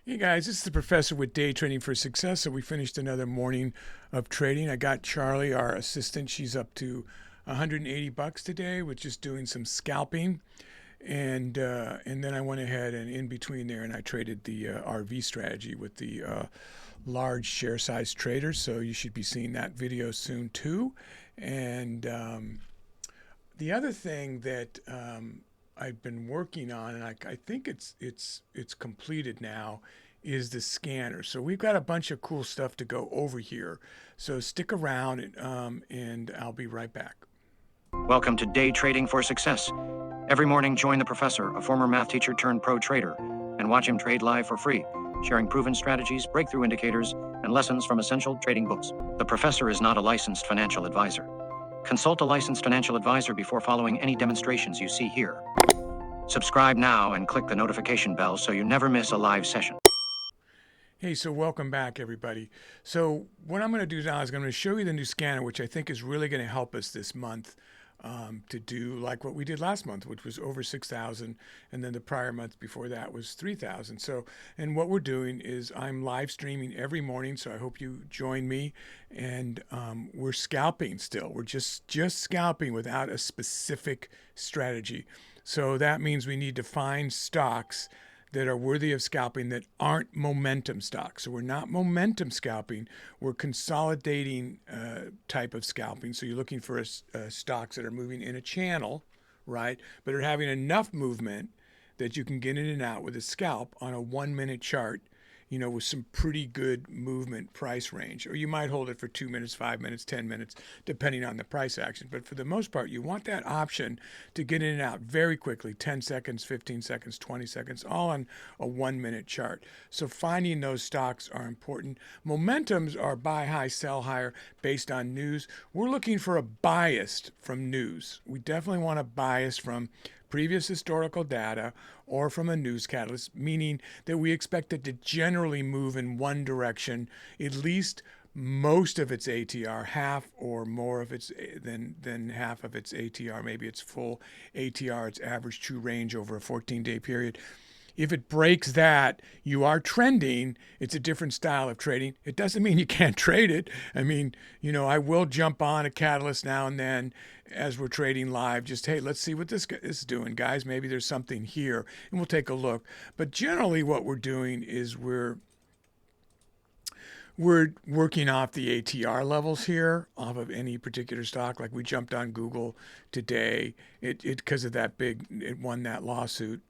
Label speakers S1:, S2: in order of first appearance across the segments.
S1: Hey guys, this is the professor with Day Trading for Success. So we finished another morning of trading. I got Charlie, our assistant. She's up to $180 today with just doing some scalping, and then I went ahead and in between there, and I traded the RV strategy with the large share size traders. So you should be seeing that video soon too. And the other thing that I've been working on, and I think it's completed now, is the scanner. So we've got a bunch of cool stuff to go over here. So stick around, and I'll be right back.
S2: Welcome to Day Trading for Success. Every morning, join the professor, a former math teacher turned pro trader, and watch him trade live for free, sharing proven strategies, breakthrough indicators, and lessons from essential trading books. The professor is not a licensed financial advisor. Consult a licensed financial advisor before following any demonstrations you see here. Subscribe now and click the notification bell so you never miss a live session.
S1: Hey, so welcome back, everybody. So what I'm going to do now is I'm going to show you the new scanner, which I think is really going to help us this month to do like what we did last month, which was over 6,000, and then the prior month before that was 3,000. So, and what we're doing is I'm live streaming every morning, so I hope you join me. And we're scalping still. We're just scalping without a specific strategy. So that means we need to find stocks that are worthy of scalping that aren't momentum stocks. So we're not momentum scalping, we're consolidating type of scalping. So you're looking for stocks that are moving in a channel, right? But are having enough movement that you can get in and out with a scalp on a 1-minute chart, with some pretty good movement price range. Or you might hold it for 2 minutes, 5 minutes, 10 minutes, depending on the price action. But for the most part, you want that option to get in and out very quickly, 10 seconds, 15 seconds, 20 seconds, all on a 1-minute chart. So finding those stocks are important. Momentums are buy high, sell higher based on news. We're looking for a bias from news. We definitely want a bias from previous historical data or from a news catalyst, meaning that we expect it to generally move in one direction, at least most of its ATR, half or more of its than half of its ATR, maybe its full ATR, its average true range over a 14-day period. If it breaks that, you are trending. It's a different style of trading. It doesn't mean you can't trade it. I mean, I will jump on a catalyst now and then as we're trading live. Just, hey, let's see what this is doing, guys. Maybe there's something here, and we'll take a look. But generally what we're doing is we're working off the ATR levels here, off of any particular stock. Like we jumped on Google today. It because of that it won that lawsuit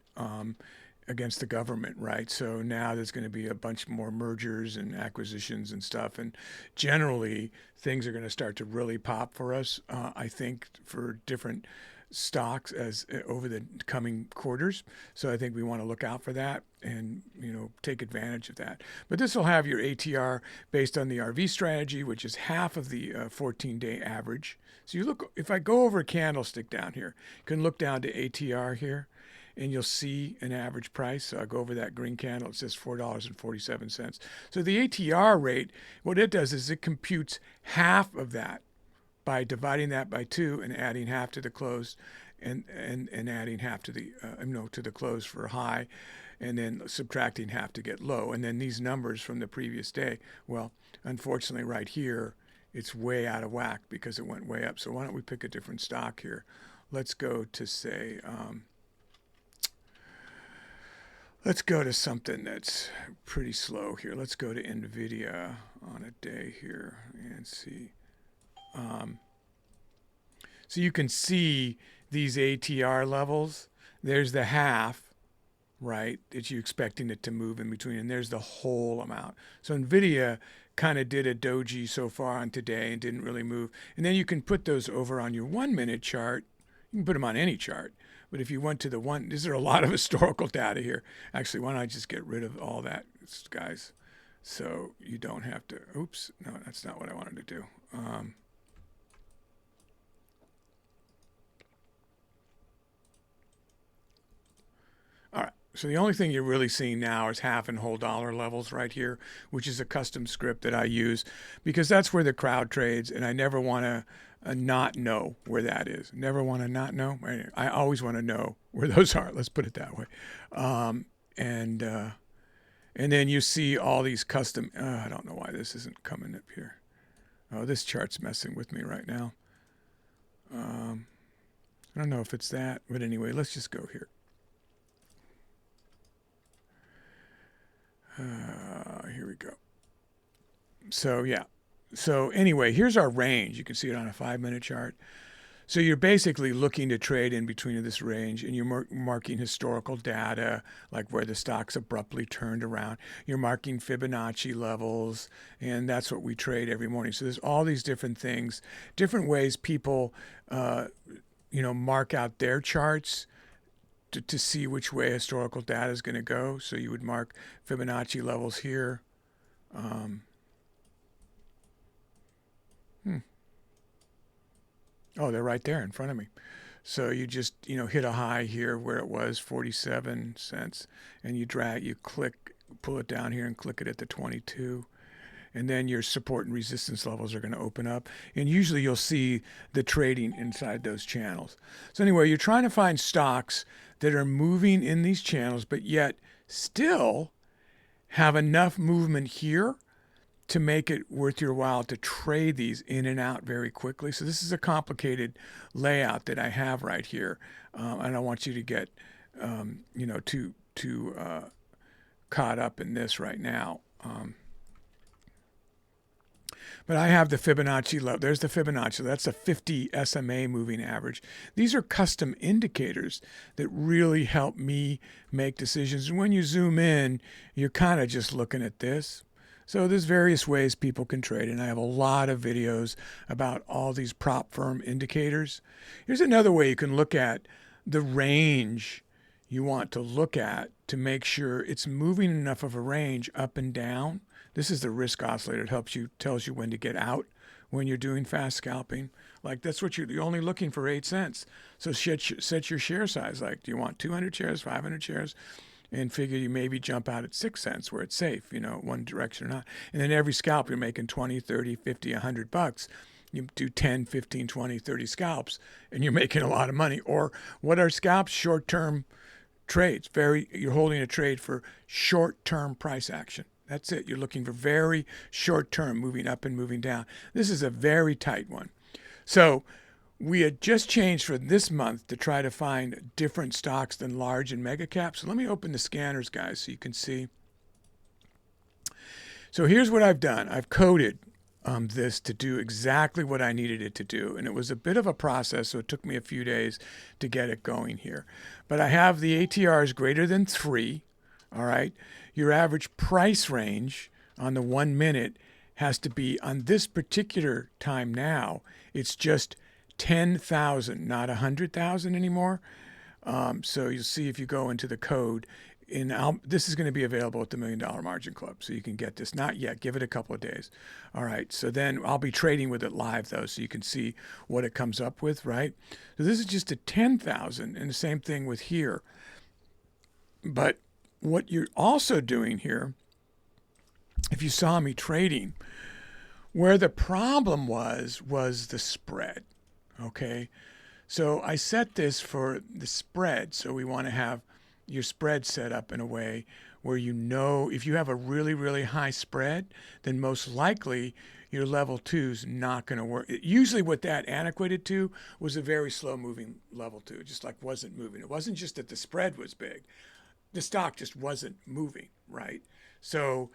S1: against the government, right? So now there's going to be a bunch more mergers and acquisitions and stuff, and generally things are going to start to really pop for us. I think for different stocks as over the coming quarters. So I think we want to look out for that and take advantage of that. But this will have your ATR based on the RV strategy, which is half of the 14-day average. So you look, if I go over a candlestick down here, you can look down to ATR here, and you'll see an average price. So I go over that green candle, it says $4.47. So the ATR rate, what it does is it computes half of that by dividing that by 2 and adding half to the close and adding half to the to the close for high, and then subtracting half to get low. And then these numbers from the previous day, well, unfortunately right here, it's way out of whack because it went way up. So why don't we pick a different stock here? Let's go to say, let's go to something that's pretty slow here. Let's go to NVIDIA on a day here and see. So you can see these ATR levels. There's the half, right, that you're expecting it to move in between, and there's the whole amount. So NVIDIA kind of did a doji so far on today and didn't really move. And then you can put those over on your 1-minute chart. You can put them on any chart. But if you went to the one, these are a lot of historical data here. Actually, why don't I just get rid of all that, guys, so you don't have to, oops, no, that's not what I wanted to do. All right, so the only thing you're really seeing now is half and whole dollar levels right here, which is a custom script that I use because that's where the crowd trades, and I never want to not know where that is. Never want to not know. I always want to know where those are. Let's put it that way. And And then you see all these custom, I don't know why this isn't coming up here. Oh, this chart's messing with me right now. I don't know if it's that, but anyway, let's just go here. Here we go. So yeah. So anyway, here's our range. You can see it on a 5-minute chart. So you're basically looking to trade in between this range, and you're marking historical data, like where the stock's abruptly turned around. You're marking Fibonacci levels, and that's what we trade every morning. So there's all these different things, different ways people, mark out their charts to see which way historical data is going to go. So you would mark Fibonacci levels here. Oh, they're right there in front of me. So you just, hit a high here where it was 47 cents, and you click, pull it down here and click it at the 22. And then your support and resistance levels are going to open up. And usually you'll see the trading inside those channels. So anyway, you're trying to find stocks that are moving in these channels, but yet still have enough movement here to make it worth your while to trade these in and out very quickly. So this is a complicated layout that I have right here. I don't want you to get, too caught up in this right now. But I have the Fibonacci level. There's the Fibonacci. That's a 50 SMA moving average. These are custom indicators that really help me make decisions. And when you zoom in, you're kind of just looking at this. So there's various ways people can trade, and I have a lot of videos about all these prop firm indicators. Here's another way you can look at the range you want to look at to make sure it's moving enough of a range up and down. This is the risk oscillator. It tells you when to get out when you're doing fast scalping. Like that's what you're only looking for 8 cents. So set your share size. Like, do you want 200 shares, 500 shares? And figure you maybe jump out at 6 cents where it's safe, one direction or not. And then every scalp you're making 20, 30, 50, $100. You do 10, 15, 20, 30 scalps and you're making a lot of money. Or what are scalps? Short-term trades. You're holding a trade for short-term price action. That's it. You're looking for very short-term, moving up and moving down. This is a very tight one. So we had just changed for this month to try to find different stocks than large and mega caps. So let me open the scanners, guys, so you can see. So here's what I've done. I've coded this to do exactly what I needed it to do. And it was a bit of a process, so it took me a few days to get it going here. But I have the ATRs greater than 3, all right? Your average price range on the 1 minute has to be, on this particular time now, it's just 10,000, not 100,000 anymore. So you'll see if you go into the code, this is going to be available at the $1 Million Margin Club, so you can get this. Not yet. Give it a couple of days. All right. So then I'll be trading with it live, though, so you can see what it comes up with, right? So this is just a 10,000, and the same thing with here. But what you're also doing here, if you saw me trading, where the problem was the spread. Okay, so I set this for the spread. So we want to have your spread set up in a way where if you have a really, really high spread, then most likely your level 2 is not going to work. Usually what that antiquated to was a very slow moving level 2. It just wasn't moving. It wasn't just that the spread was big. The stock just wasn't moving, right? So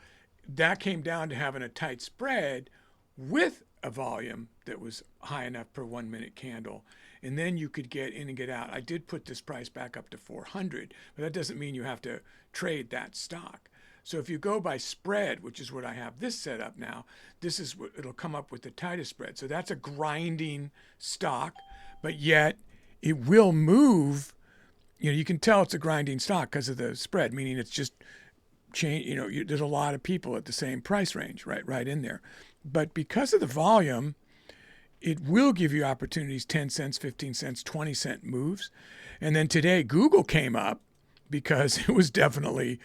S1: that came down to having a tight spread with a volume that was high enough per 1 minute candle. And then you could get in and get out. I did put this price back up to 400, but that doesn't mean you have to trade that stock. So if you go by spread, which is what I have this set up now, this is what it'll come up with, the tightest spread. So that's a grinding stock, but yet it will move. You can tell it's a grinding stock because of the spread, meaning it's just change. There's a lot of people at the same price range, right in there. But because of the volume, it will give you opportunities, 10 cents, 15 cents, 20 cent moves. And then today, Google came up because it was definitely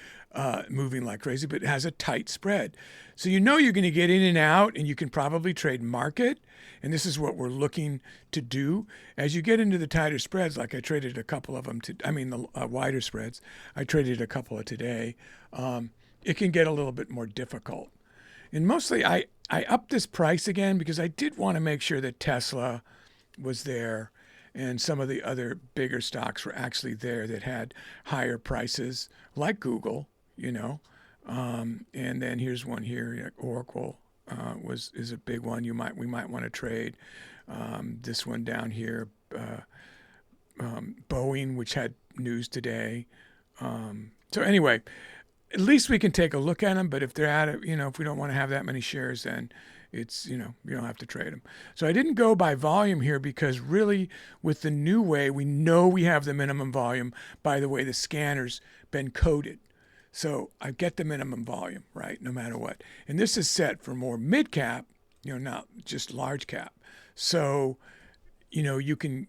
S1: moving like crazy, but it has a tight spread. So you're going to get in and out, and you can probably trade market. And this is what we're looking to do. As you get into the tighter spreads, like I traded a couple of them, the wider spreads, I traded a couple of today. it can get a little bit more difficult. And mostly I upped this price again because I did want to make sure that Tesla was there and some of the other bigger stocks were actually there that had higher prices, like Google, you know. And then here's one here, Oracle is a big one. We might want to trade. This one down here, Boeing, which had news today. So anyway, at least we can take a look at them. But if they're at it, if we don't want to have that many shares, then it's, you don't have to trade them. So I didn't go by volume here because really with the new way, we know we have the minimum volume by the way the scanner's been coded. So I get the minimum volume, right, no matter what. And this is set for more mid cap, not just large cap. So, we're going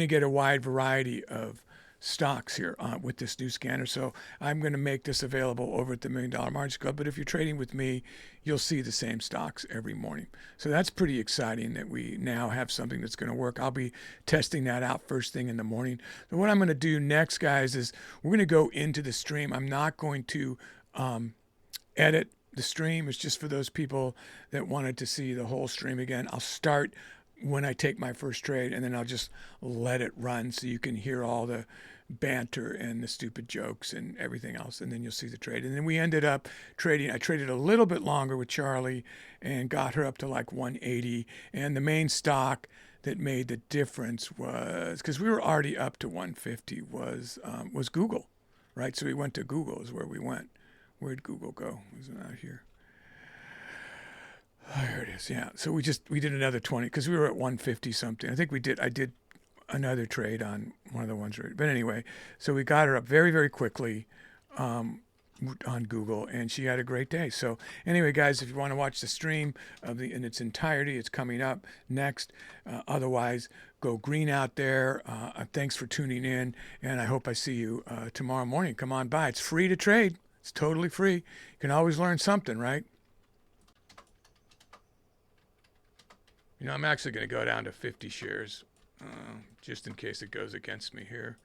S1: to get a wide variety of stocks here with this new scanner. So I'm going to make this available over at the $1 Million Margin Club. But if you're trading with me, you'll see the same stocks every morning. So that's pretty exciting that we now have something that's going to work. I'll be testing that out first thing in the morning. So what I'm going to do next, guys, is we're going to go into the stream. I'm not going to edit the stream. It's just for those people that wanted to see the whole stream again. I'll start when I take my first trade, and then I'll just let it run so you can hear all the banter and the stupid jokes and everything else, and then you'll see the trade. And then we ended up trading. I traded a little bit longer with Charlie and got her up to like 180. And the main stock that made the difference was, because we were already up to 150, was Google, right? So we went to Google is where we went. Where'd Google go? Is it out here? Oh, here it is. Yeah. So we did another 20 because we were at 150 something. I think I did another trade on one of the ones. But anyway, so we got her up very, very quickly on Google, and she had a great day. So anyway, guys, if you want to watch the stream in its entirety, it's coming up next. Otherwise, go green out there. Thanks for tuning in, and I hope I see you tomorrow morning. Come on by. It's free to trade. It's totally free. You can always learn something, right? I'm actually going to go down to 50 shares just in case it goes against me here.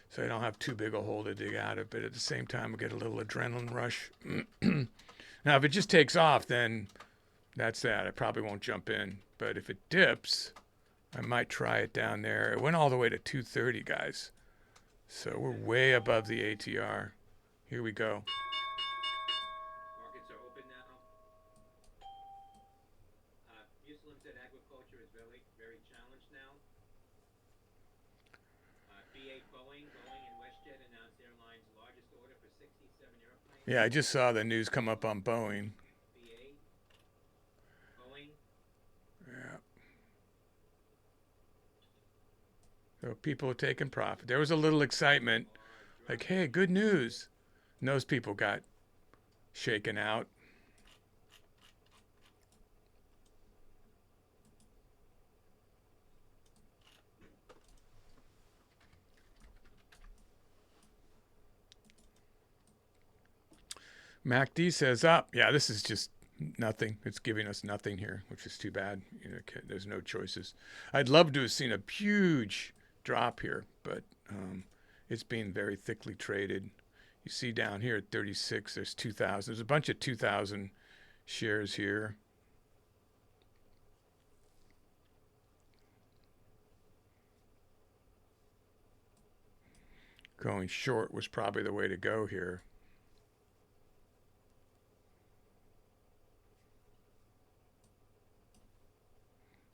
S1: So I don't have too big a hole to dig out of, but at the same time, I'll get a little adrenaline rush. Now, if it just takes off, then that's that. I probably won't jump in. But if it dips, I might try it down there. It went all the way to 230, guys. So we're way above the ATR. Here we go.
S3: Markets are open now. Muslim said agriculture is very, very challenged now. BA Boeing and WestJet announced airline's largest order for 67 airplanes.
S1: Yeah, I just saw the news come up on Boeing.
S3: BA Boeing.
S1: Yeah. So people are taking profit. There was a little excitement, like, hey, good news. And those people got shaken out. MACD says up. Yeah, this is just nothing. It's giving us nothing here, which is too bad. There's no choices. I'd love to have seen a huge drop here, but it's being very thickly traded. You see down here at 36, there's 2,000. There's a bunch of 2,000 shares here. Going short was probably the way to go here.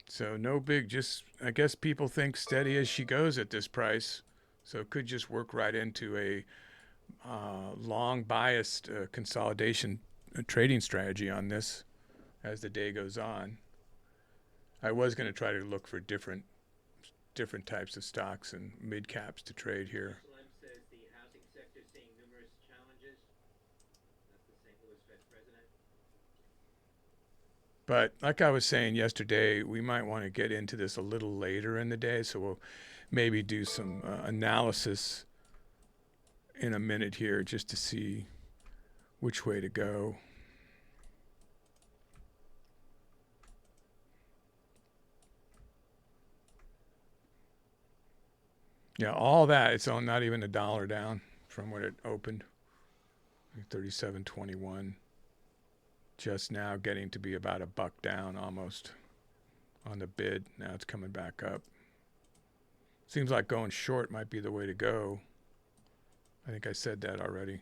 S1: So no big, just I guess people think steady as she goes at this price. So it could just work right into a long biased consolidation trading strategy on this as the day goes on. I was going to try to look for different types of stocks and mid caps to trade here.
S3: Slim says the housing sector seeing numerous challenges. That's the St. Louis Fed president.
S1: But like I was saying yesterday, we might want to get into this a little later in the day. So we'll maybe do some analysis in a minute here just to see which way to go. Yeah, all that, it's on not even $1 down from what it opened. 37.21. Just now getting to be about $1 down almost on the bid. Now it's coming back up. Seems like going short might be the way to go. I think I said that already.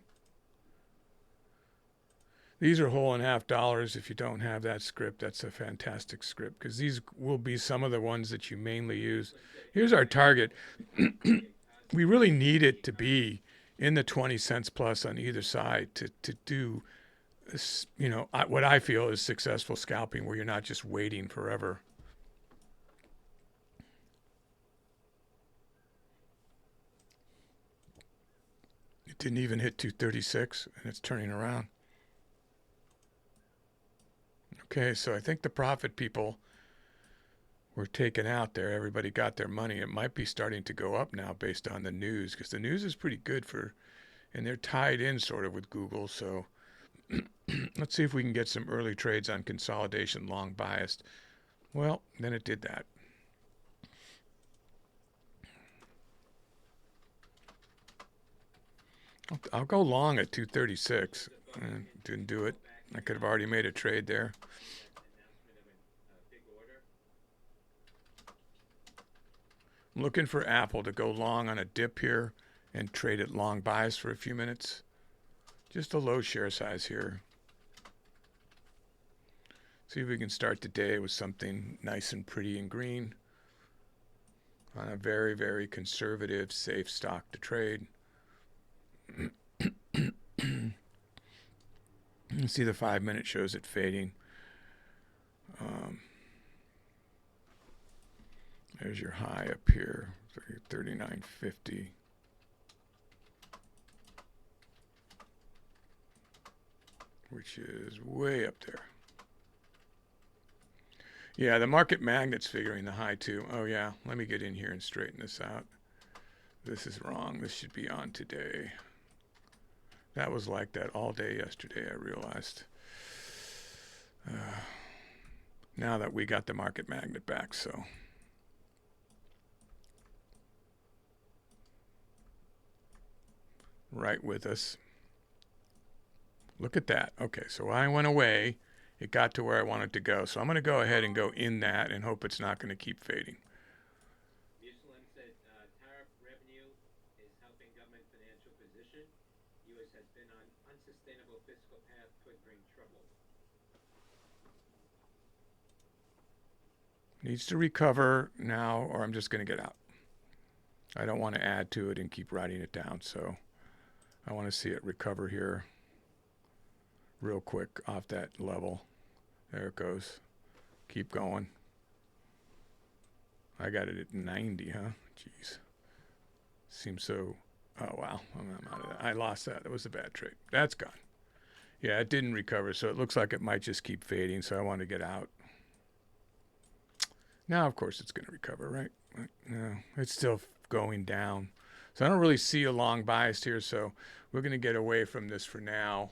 S1: These are $1.50. If you don't have that script, that's a fantastic script because these will be some of the ones that you mainly use. Here's our target. We really need it to be in the 20 cents plus on either side to do, what I feel is successful scalping where you're not just waiting forever. It didn't even hit 236 and it's turning around. Okay, so I think the profit people were taken out there. Everybody got their money. It might be starting to go up now based on the news because the news is pretty good and they're tied in sort of with Google. So let's see if we can get some early trades on consolidation long biased. Well, then it did that. I'll go long at 236. Didn't do it. I could have already made a trade there. I'm looking for Apple to go long on a dip here and trade it long bias for a few minutes. Just a low share size here. See if we can start the day with something nice and pretty and green on a very, very conservative, safe stock to trade. You see the 5-minute shows it fading. There's your high up here, 39.50. Which is way up there. Yeah, the market magnet's figuring the high too. Oh yeah, let me get in here and straighten this out. This is wrong. This should be on today. That was like that all day yesterday, I realized. Now that we got the market magnet back, so. Right with us. Look at that. Okay, so I went away. It got to where I wanted to go. So I'm going to go ahead and go in that and hope it's not going to keep fading.
S3: Muslim said tariff revenue is helping government financial position. U.S. has been on unsustainable fiscal path could bring trouble.
S1: Needs to recover now or I'm just going to get out. I don't want to add to it and keep writing it down. So I want to see it recover here real quick off that level. There it goes. Keep going. I got it at 90, huh? Jeez. Seems so... Oh, wow. I'm out of that. I lost that. That was a bad trade. That's gone. Yeah, it didn't recover, so it looks like it might just keep fading, so I want to get out. Now, of course, it's going to recover, right? No, it's still going down. So I don't really see a long bias here, so we're going to get away from this for now.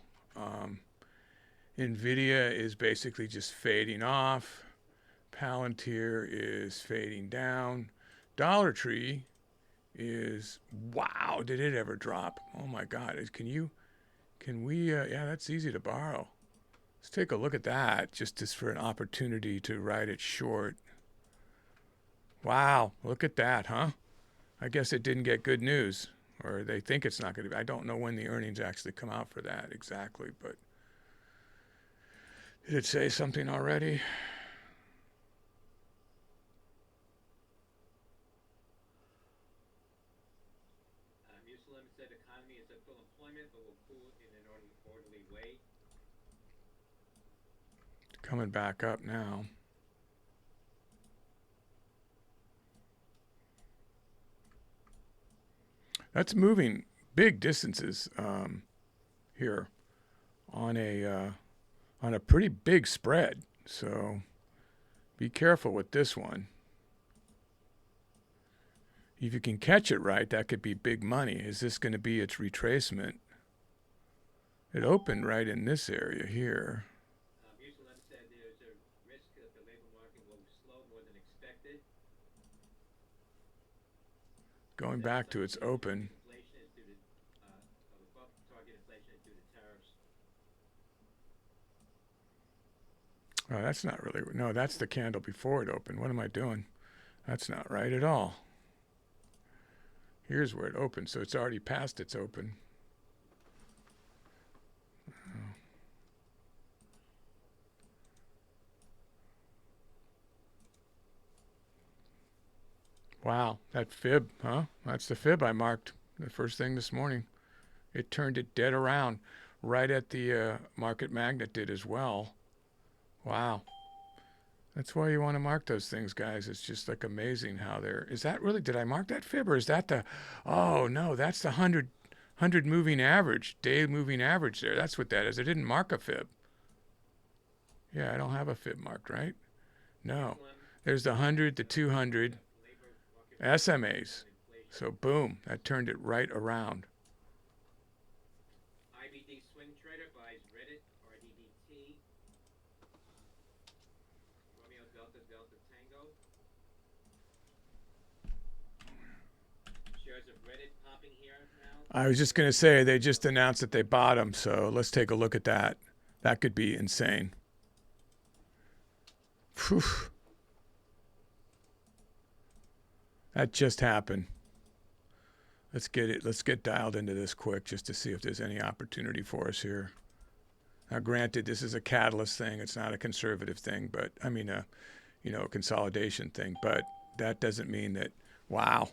S1: NVIDIA is basically just fading off. Palantir is fading down. Dollar Tree is, wow, did it ever drop? Oh my God, can we, yeah, that's easy to borrow. Let's take a look at that just for an opportunity to ride it short. Wow, look at that, huh? I guess it didn't get good news, or they think it's not going to be. I don't know when the earnings actually come out for that exactly, but did it say something already?
S3: Muslim said economy is at full employment but will cool in an orderly way.
S1: Coming back up now. That's moving big distances here on a pretty big spread. So be careful with this one. If you can catch it right, that could be big money. Is this going to be its retracement? It opened right in this area here.
S3: Muslim said there's a risk that the labor market will slow more than expected.
S1: Going back to its open.
S3: Inflation is due to above target inflation is due to tariff
S1: Oh, that's not really, no, that's the candle before it opened. What am I doing? That's not right at all. Here's where it opened, so it's already past its open. Wow, that fib, huh? That's the fib I marked the first thing this morning. It turned it dead around, right at the market magnet did as well. Wow. That's why you want to mark those things, guys. It's just like amazing how they're. Is that really? Did I mark that fib or is that the? Oh no, that's the 100 moving average, day moving average there. That's what that is. I didn't mark a fib. Yeah, I don't have a fib marked, right? No. There's the 100, the 200 SMAs. So boom, that turned it right around.
S3: IBD swing trader buys Reddit RDDT. Romeo Delta Delta Tango. Shares of Reddit popping here now.
S1: I was just going to say they just announced that they bought them, so let's take a look at that. That could be insane. Whew. That just happened. Let's get dialed into this quick just to see if there's any opportunity for us here. Now, granted, this is a catalyst thing. It's not a conservative thing, but I mean, a consolidation thing. But that doesn't mean that, wow.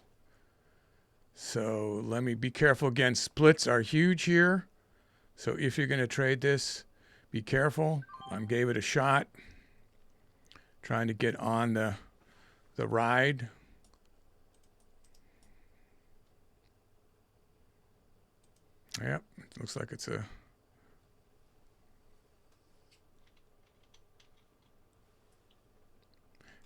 S1: So let me be careful again. Splits are huge here. So if you're going to trade this, be careful. I gave it a shot. Trying to get on the ride. Yep, looks like it's a.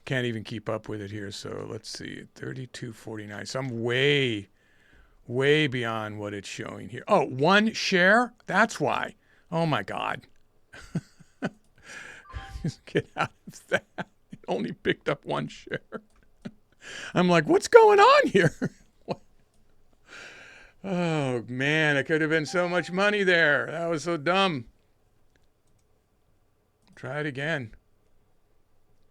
S1: Can't even keep up with it here. So let's see, 32.49. So I'm way beyond what it's showing here. Oh, one share? That's why. Oh my God. Just get out of that. It only picked up one share. I'm like, what's going on here? Oh man, it could have been so much money there. That was so dumb. Try it again.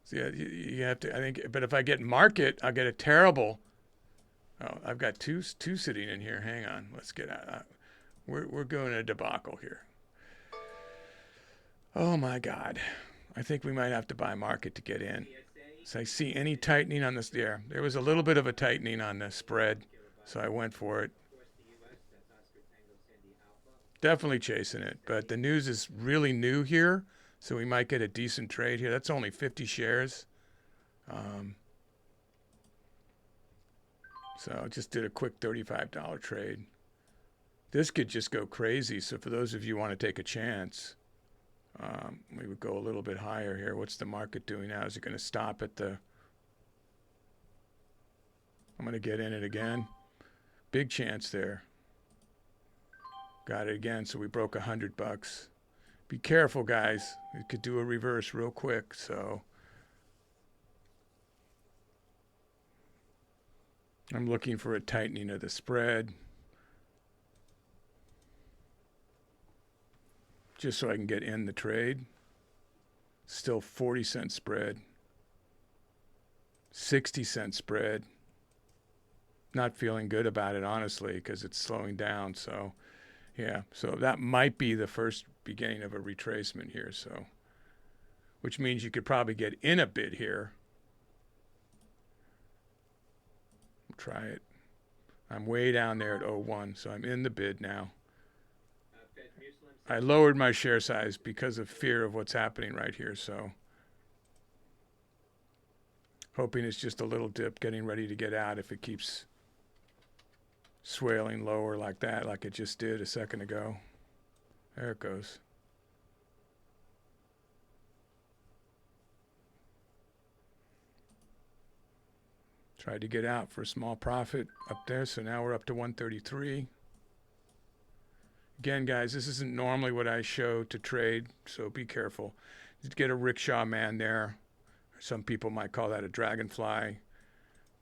S1: See, you have to. I think, but if I get market, I'll get a terrible. Oh, I've got two sitting in here. Hang on, let's get out. We're going a debacle here. Oh my God, I think we might have to buy market to get in. So I see any tightening on this. There was a little bit of a tightening on the spread, so I went for it. Definitely chasing it, but the news is really new here, so we might get a decent trade here. That's only 50 shares. So I just did a quick $35 trade. This could just go crazy, so for those of you who want to take a chance, we would go a little bit higher here. What's the market doing now? Is it going to stop at the... I'm going to get in it again. Big chance there. Got it again, so we broke $100. Be careful, guys. It could do a reverse real quick, so I'm looking for a tightening of the spread. Just so I can get in the trade. Still 40-cent spread. 60-cent spread. Not feeling good about it, honestly, because it's slowing down, so... Yeah, so that might be the first beginning of a retracement here, so which means you could probably get in a bid here. Try it. I'm way down there at 01, so I'm in the bid now. I lowered my share size because of fear of what's happening right here, so hoping it's just a little dip, getting ready to get out if it keeps swailing lower like that, like it just did a second ago. There it goes. Tried to get out for a small profit up there, so now we're up to 133. Again, guys, this isn't normally what I show to trade, so be careful. You get a rickshaw man there. Some people might call that a dragonfly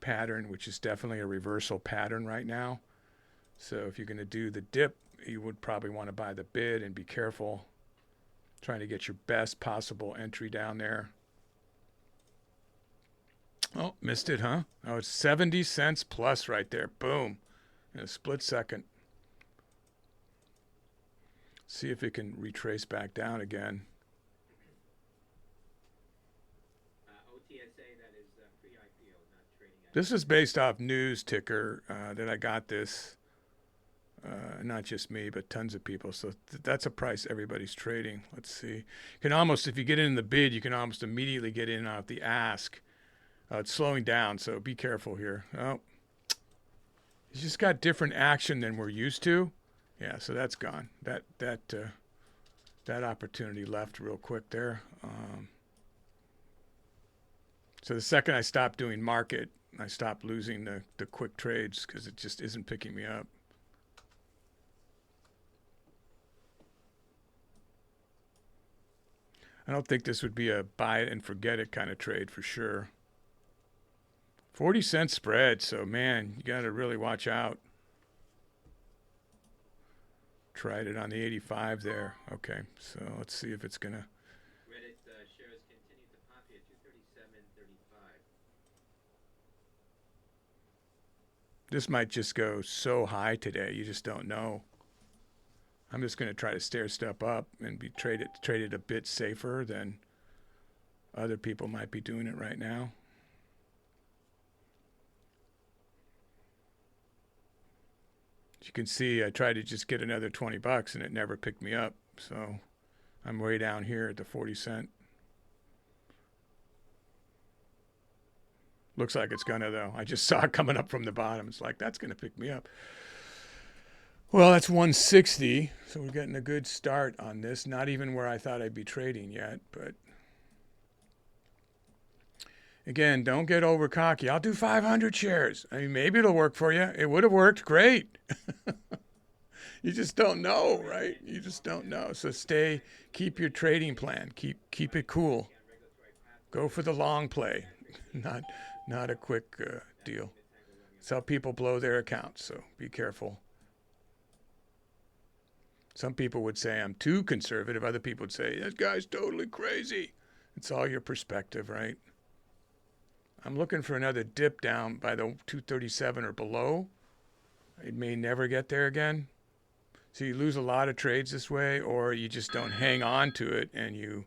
S1: pattern, which is definitely a reversal pattern right now. So if you're going to do the dip, you would probably want to buy the bid and be careful. Trying to get your best possible entry down there. Oh, missed it, huh? Oh, it's 70 cents plus right there. Boom. In a split second. See if it can retrace back down again.
S3: OTSA, that is pre-IPO, not trading.
S1: This is based off news ticker that I got this. Not just me, but tons of people. So that's a price everybody's trading. Let's see. You can almost, if you get in the bid, you can almost immediately get in off the ask. It's slowing down, so be careful here. Oh, it's just got different action than we're used to. Yeah, so that's gone. That opportunity left real quick there. So the second I stopped doing market, I stopped losing the quick trades because it just isn't picking me up. I don't think this would be a buy it and forget it kind of trade for sure. 40-cent spread, so man, you got to really watch out. Tried it on the 85 there. Okay, so let's see if it's going to.
S3: Reddit shares continue to pop here, 237.35.
S1: This might just go so high today, you just don't know. I'm just going to try to stair step up and be traded a bit safer than other people might be doing it right now. As you can see, I tried to just get another 20 bucks and it never picked me up. So I'm way down here at the 40 cent. Looks like it's gonna though. I just saw it coming up from the bottom. It's like, that's gonna pick me up. Well, that's 160, so we're getting a good start on this. Not even where I thought I'd be trading yet, but again, don't get over cocky. I'll do 500 shares. I mean, maybe it'll work for you. It would have worked great. You just don't know, right? You just don't know. So keep your trading plan. Keep it cool. Go for the long play, not a quick deal. That's how people blow their accounts, so be careful. Some people would say I'm too conservative. Other people would say, that guy's totally crazy. It's all your perspective, right? I'm looking for another dip down by the 237 or below. It may never get there again. So you lose a lot of trades this way, or you just don't hang on to it, and you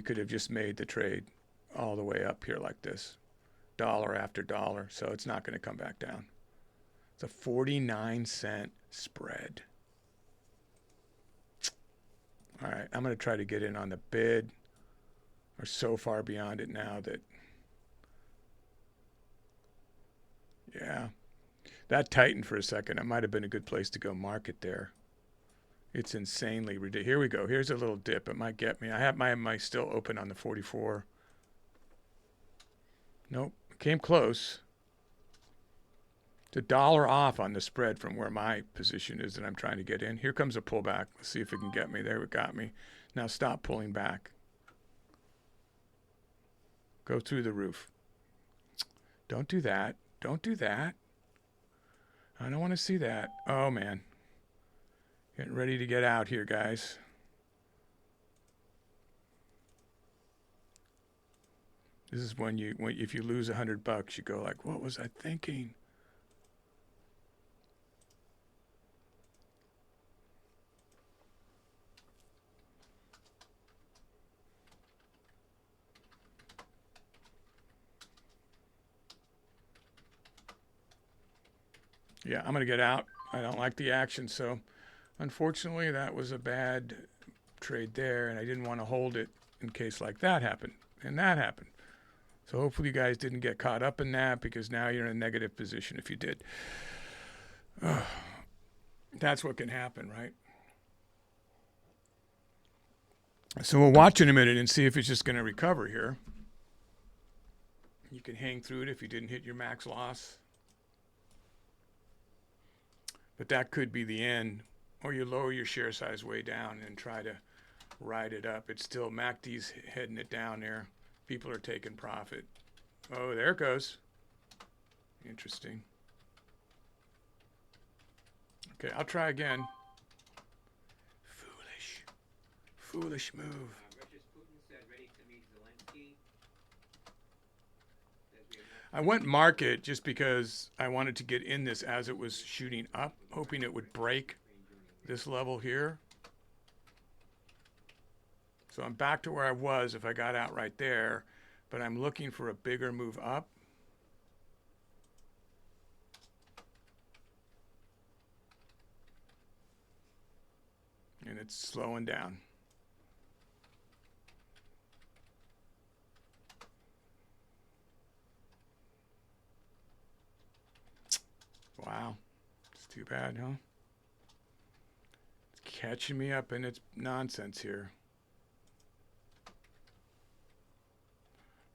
S1: could have just made the trade all the way up here like this, dollar after dollar. So it's not going to come back down. It's a 49-cent spread. All right, I'm going to try to get in on the bid. We're so far beyond it now that, yeah, that tightened for a second. It might have been a good place to go market there. It's insanely ridiculous. Here we go. Here's a little dip. It might get me. I have my still open on the 44. Nope, came close. It's $1 off on the spread from where my position is that I'm trying to get in. Here comes a pullback. Let's see if it can get me. There, it got me. Now stop pulling back. Go through the roof. Don't do that. Don't do that. I don't want to see that. Oh, man. Getting ready to get out here, guys. This is when if you lose $100, you go like, what was I thinking? Yeah, I'm going to get out. I don't like the action, so unfortunately that was a bad trade there, and I didn't want to hold it in case like that happened, and that happened. So hopefully you guys didn't get caught up in that, because now you're in a negative position if you did. That's what can happen, right? So we'll watch in a minute and see if it's just going to recover here. You can hang through it if you didn't hit your max loss. But that could be the end, or you lower your share size way down and try to ride it up. It's still, MACD's heading it down there. People are taking profit. Oh, there it goes. Interesting. Okay, I'll try again. Foolish move.
S3: Russia's Putin said ready to meet Zelensky. Says we have not
S1: I went market just because I wanted to get in this as it was shooting up, hoping it would break this level here. So I'm back to where I was if I got out right there, but I'm looking for a bigger move up. And it's slowing down. Wow. It's too bad, huh? It's catching me up in its nonsense here.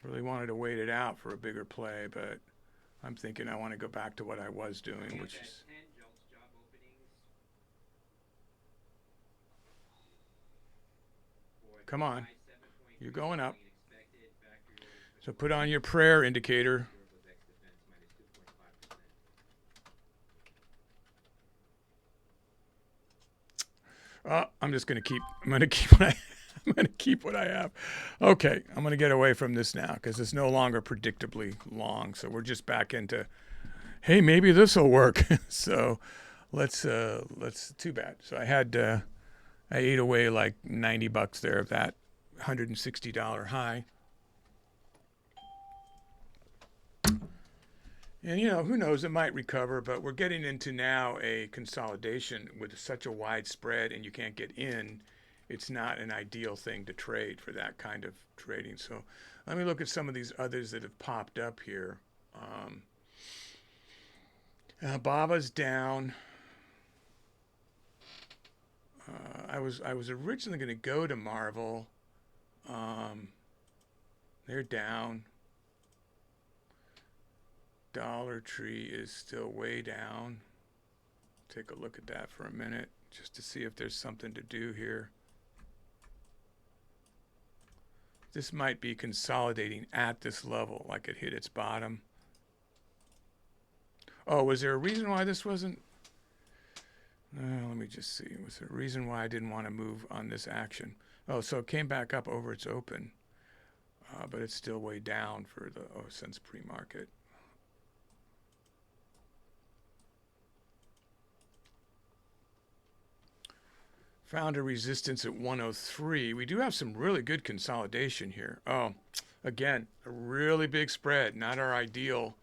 S1: Really wanted to wait it out for a bigger play, but I'm thinking I want to go back to what I was doing, which is...
S3: 10 jobs job openings. For
S1: Come on.
S3: 7.3
S1: You're going up.
S3: expected. Factory orders for
S1: So put on your prayer indicator.
S3: durables ex defense minus 2.5%.
S1: I'm just going to keep, I'm going to keep what I, I'm going to keep what I have. Okay, I'm going to get away from this now because it's no longer predictably long. So we're just back into, hey, maybe this will work. So let's, too bad. So I had, I ate away like $90 there of that $160 high. And, you know, who knows, it might recover, but we're getting into now a consolidation with such a wide spread and you can't get in. It's not an ideal thing to trade for that kind of trading. So let me look at some of these others that have popped up here. Baba's down. I was originally going to go to Marvel. They're down. Dollar Tree is still way down. Take a look at that for a minute just to see if there's something to do here. This might be consolidating at this level, like it hit its bottom. Oh, was there a reason why this wasn't? Let me just see. Was there a reason why I didn't want to move on this action? Oh, so it came back up over its open, but it's still way down for the since pre-market. Found a resistance at 103. We do have some really good consolidation here. Oh, again, a really big spread, not our ideal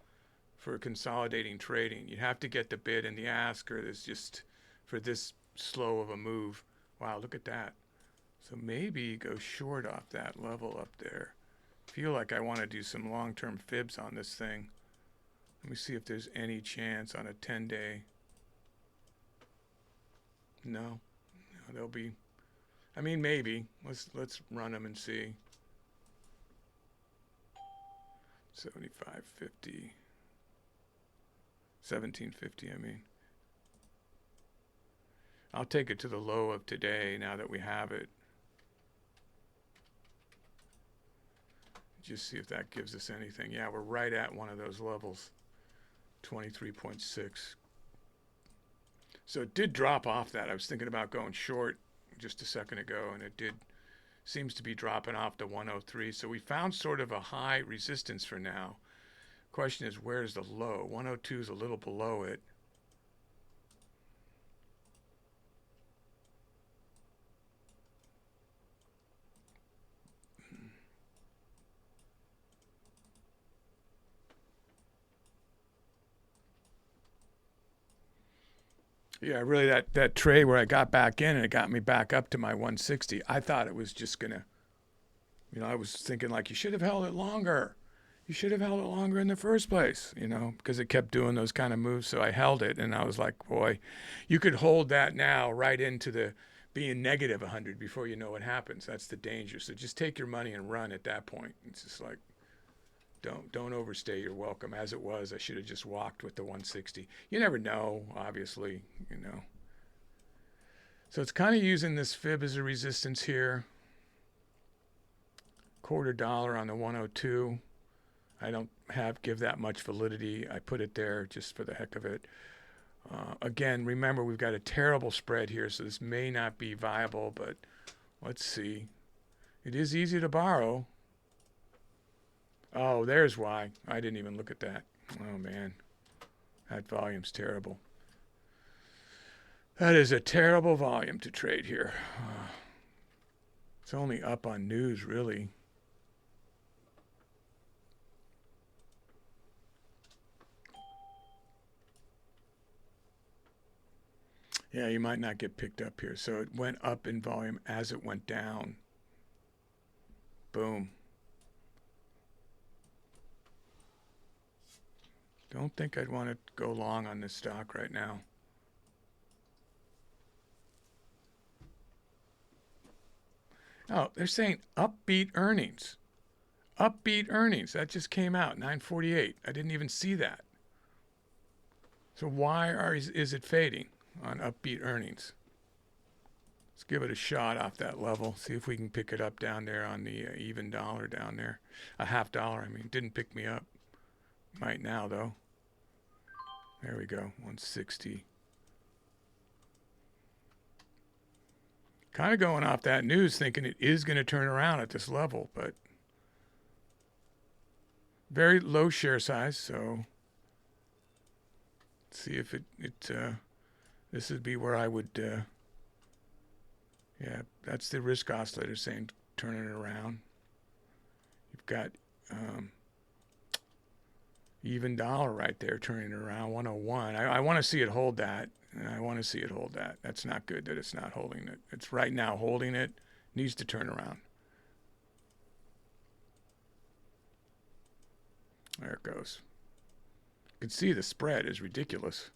S1: for consolidating trading. You have to get the bid and the ask, or there's just for this slow of a move. Wow, look at that. So maybe go short off that level up there. Feel like I want to do some long-term fibs on this thing. Let me see if there's any chance on a 10-day. No. There'll be, I mean, maybe. Let's run them and see. 75.50. 17.50, I mean. I'll take it to the low of today now that we have it. Just see if that gives us anything. Yeah, we're right at one of those levels. 23.6. So it did drop off that. I was thinking about going short just a second ago, and it did seems to be dropping off to 103. So we found sort of a high resistance for now. Question is, where's the low? 102 is a little below it. Yeah, really that trade where I got back in and it got me back up to my 160. I thought it was just going to, you know, I was thinking like, you should have held it longer. You should have held it longer in the first place, you know, because it kept doing those kind of moves. So I held it and I was like, boy, you could hold that now right into the being negative 100 before you know what happens. That's the danger. So just take your money and run at that point. It's just like, don't overstay your welcome. As it was, I should have just walked with the 160. You never know, obviously, you know. So it's kind of using this fib as a resistance here. $0.25 on the 102. I don't give that much validity. I put it there just for the heck of it. Again, remember, we've got a terrible spread here, so this may not be viable, but Let's see. It is easy to borrow. Oh, there's why. I didn't even look at that. Oh, man. That volume's terrible. That is a terrible volume to trade here. It's only up on news, really. Yeah, you might not get picked up here. So it went up in volume as it went down. Boom. Don't think I'd want to go long on this stock right now. Oh, they're saying upbeat earnings. Upbeat earnings. That just came out, 948. I didn't even see that. So why is it fading on upbeat earnings? Let's give it a shot off that level. See if we can pick it up down there on the even dollar down there. A half dollar, I mean. Didn't pick me up. Might now, though. There we go, 160. Kind of going off that news thinking it is going to turn around at this level, but very low share size, so let's see if this would be where I would, yeah, that's the risk oscillator saying turning it around. You've got even dollar right there turning it around, 101. I want to see it hold that. I want to see it hold that. That's not good that it's not holding it. It's right now holding it. Needs to turn around. There it goes. You can see the spread is ridiculous.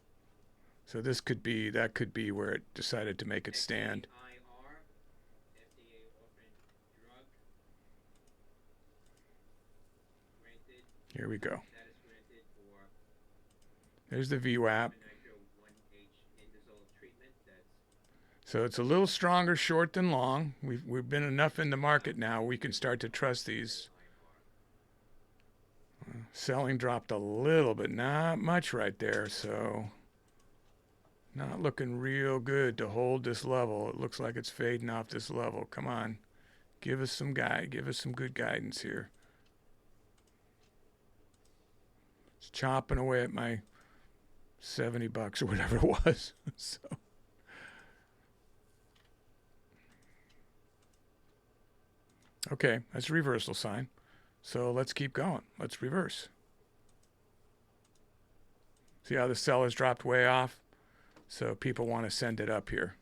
S1: So this could be, that could be where it decided to make it stand. Here we go. There's the VWAP. So it's a little stronger short than long. We've been enough in the market now. We can start to trust these. Selling dropped a little, but not much right there. So not looking real good to hold this level. It looks like it's fading off this level. Come on. Give us some guide. Give us some good guidance here. It's chopping away at my $70 or whatever it was. So. Okay, that's a reversal sign. So let's keep going. Let's reverse. See how the sellers dropped way off? So people want to send it up here.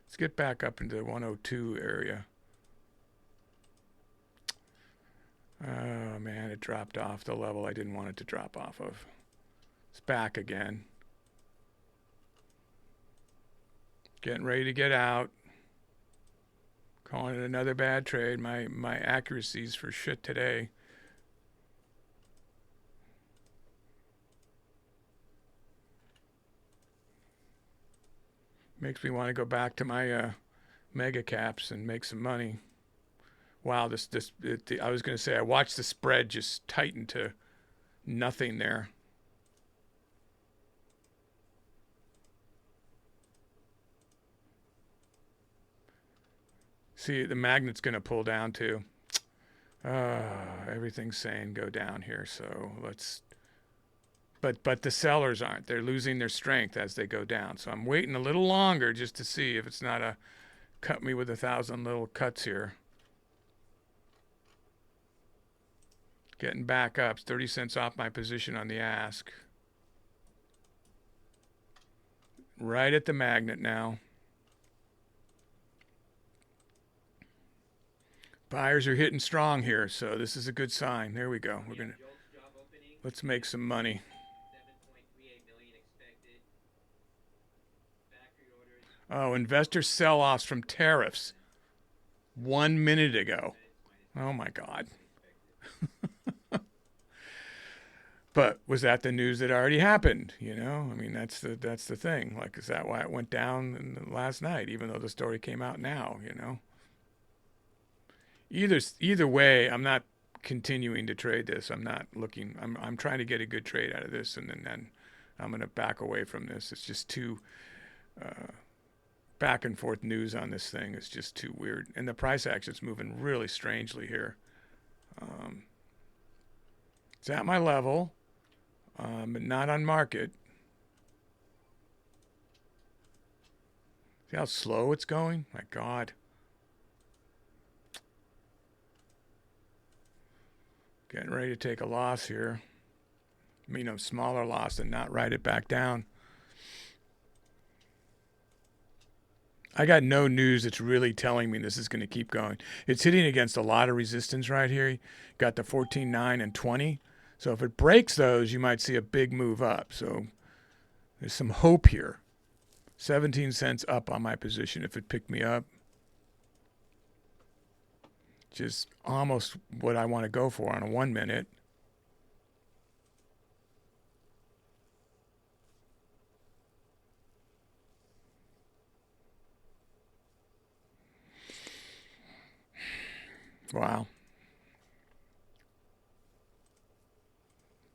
S1: Let's get back up into the 102 area. Oh man, it dropped off the level I didn't want it to drop off of. It's back again. Getting ready to get out. Calling it another bad trade. My accuracies for shit today. Makes me want to go back to my mega caps and make some money. Wow, I was going to say I watched the spread just tighten to nothing there. See, the magnet's going to pull down too. Everything's saying go down here, so let's... But the sellers aren't. They're losing their strength as they go down. So I'm waiting a little longer just to see if it's not a cut me with 1,000 little cuts here. Getting back up. It's 30 cents off my position on the ask. Right at the magnet now. Buyers are hitting strong here, so this is a good sign. There we go. We're gonna let's make some money. Oh, investor sell-offs from tariffs 1 minute ago. Oh my God. But was that the news that already happened? You know, I mean, that's the thing. Like, is that why it went down last night, even though the story came out now? You know. Either way, I'm not continuing to trade this. I'm not looking. I'm trying to get a good trade out of this, and then I'm going to back away from this. It's just too back and forth news on this thing is just too weird. And the price action's moving really strangely here. It's at my level, but not on market. See how slow it's going? My God. Getting ready to take a loss here. I mean, a smaller loss and not write it back down. I got no news that's really telling me this is going to keep going. It's hitting against a lot of resistance right here. You got the 14, 9, and 20. So if it breaks those, you might see a big move up. So there's some hope here. 17 cents up on my position if it picked me up. Just almost what I want to go for on a 1 minute. Wow.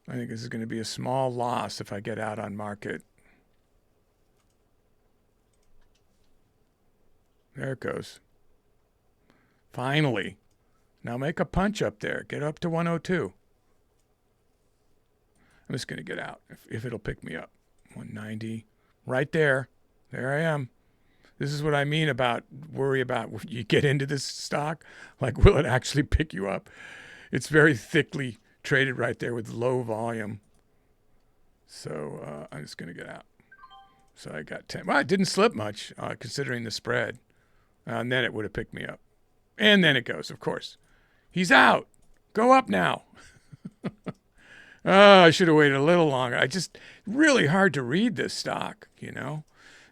S1: I think this is going to be a small loss if I get out on market. There it goes. Finally. Now make a punch up there. Get up to 102. I'm just going to get out if it'll pick me up. 190. Right there. There I am. This is what I mean about worry about when you get into this stock. Like, will it actually pick you up? It's very thickly traded right there with low volume. So I'm just going to get out. So I got 10. Well, it didn't slip much considering the spread. And then it would have picked me up. And then it goes, of course. He's out. Go up now. Oh, I should have waited a little longer. Really hard to read this stock, you know.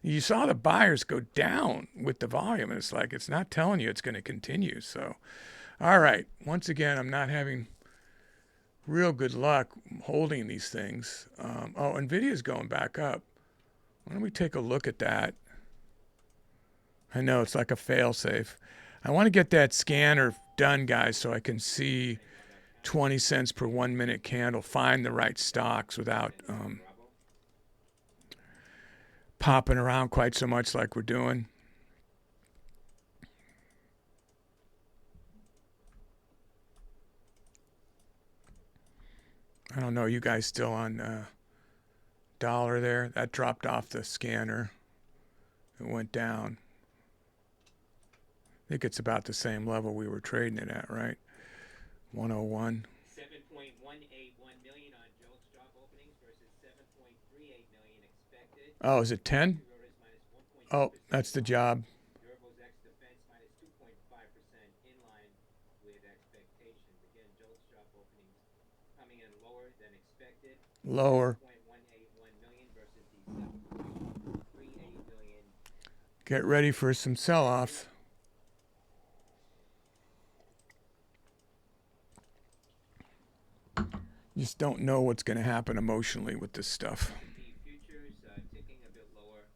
S1: You saw the buyers go down with the volume, and it's like it's not telling you it's going to continue. So, all right. Once again, I'm not having real good luck holding these things. NVIDIA's going back up. Why don't we take a look at that? I know it's like a fail-safe. I want to get that scanner done, guys, so I can see 20 cents per 1 minute candle, find the right stocks without popping around quite so much like we're doing. I don't know, you guys still on dollar there? That dropped off the scanner. It went down. I think it's about the same level we were trading it at, right? 101.
S3: 7.181 million on Jones job openings versus 7.38 million expected.
S1: Oh, is it 10? Oh, that's the job.
S3: Durables ex defense minus 2.5% in line with expectations. Again, Jones job openings coming in lower than expected.
S1: Lower.
S3: 7.181 million versus the 7.38 million.
S1: Get ready for some sell-off. Just don't know what's going to happen emotionally with this stuff.
S3: The futures ticking a bit lower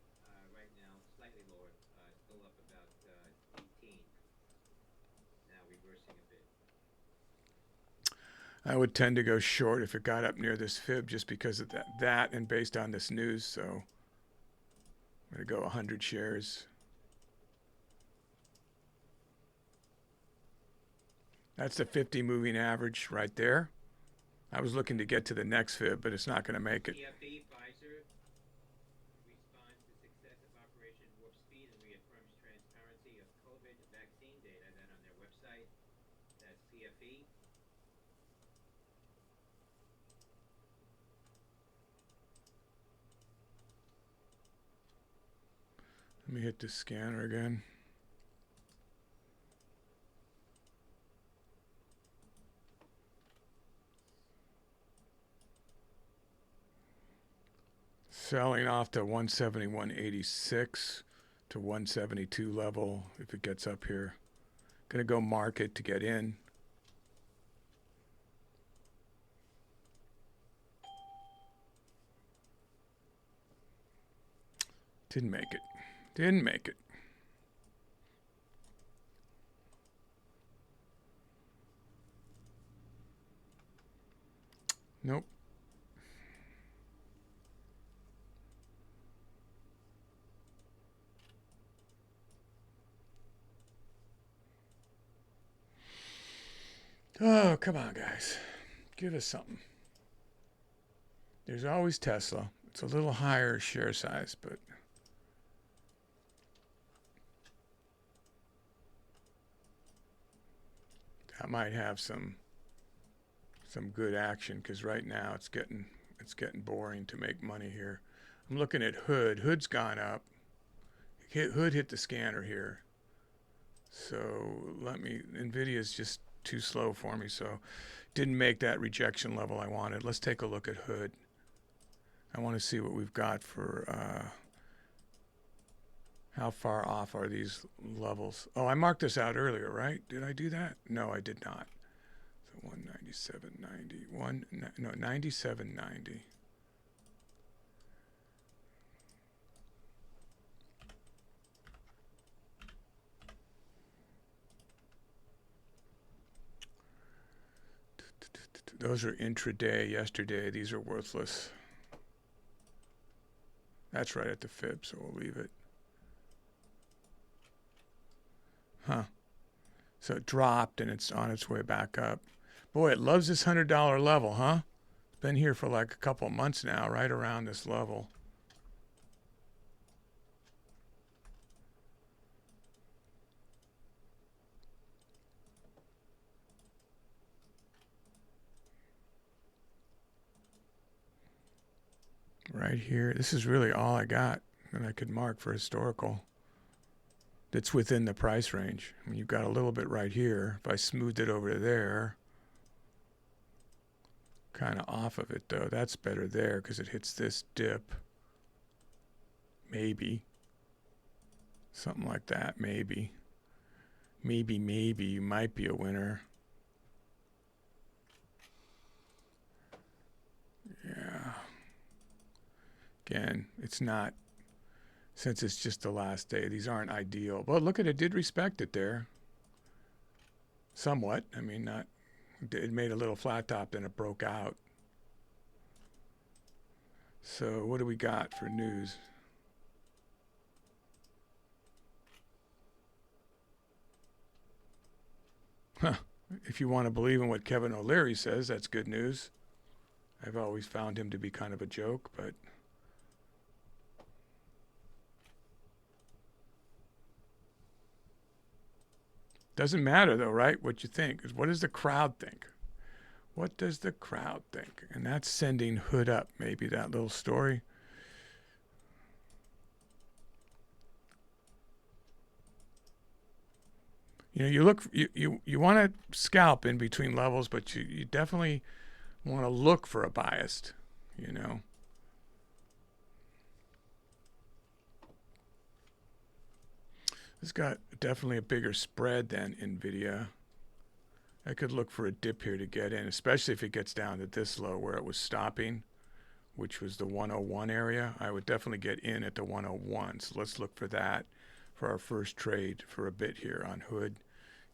S3: right now, slightly lower, still up about 18. Now reversing a bit.
S1: I would tend to go short if it got up near this fib just because of that and based on this news. So I'm going to go 100 shares. That's the 50 moving average right there. I was looking to get to the next fib, but it's not going to make it.
S3: PFE Pfizer responds to success of Operation Warp Speed and reaffirms transparency of COVID vaccine data. That on their website. That's PFE.
S1: Let me hit the scanner again. Selling off to 171.86 to 172 level if it gets up here. Gonna go market to get in. Didn't make it. Didn't make it. Nope. Oh, come on, guys. Give us something. There's always Tesla. It's a little higher share size, but that might have some good action, because right now it's getting boring to make money here. I'm looking at Hood. Hood's gone up. Hood hit the scanner here. So Nvidia's just too slow for me, so didn't make that rejection level I wanted. Let's take a look at Hood. I want to see what we've got for how far off are these levels. Oh, I marked this out earlier, right? Did I do that? No, I did not. So 197.90. No, 97.90. Those are intraday yesterday. These are worthless. That's right at the fib, so we'll leave it. Huh. So it dropped and it's on its way back up. Boy, it loves this $100 level, huh? It's been here for like a couple months now, right around this level. Right here. This is really all I got that I could mark for historical. That's within the price range. I mean, you've got a little bit right here. If I smoothed it over to there, kind of off of it though, that's better there because it hits this dip. Maybe. Something like that, maybe. Maybe you might be a winner. Yeah. Again, it's not, since it's just the last day, these aren't ideal. Well, look at it, did respect it there. Somewhat. I mean, not, it made a little flat top, then it broke out. So what do we got for news? Huh. If you want to believe in what Kevin O'Leary says, that's good news. I've always found him to be kind of a joke, but doesn't matter though, right? What you think is, what does the crowd think? What does the crowd think? And that's sending Hood up, maybe that little story. You know, you look, you want to scalp in between levels, but you definitely want to look for a biased, you know. It's got definitely a bigger spread than NVIDIA. I could look for a dip here to get in, especially if it gets down to this low where it was stopping, which was the 101 area. I would definitely get in at the 101. So let's look for that for our first trade for a bit here on Hood.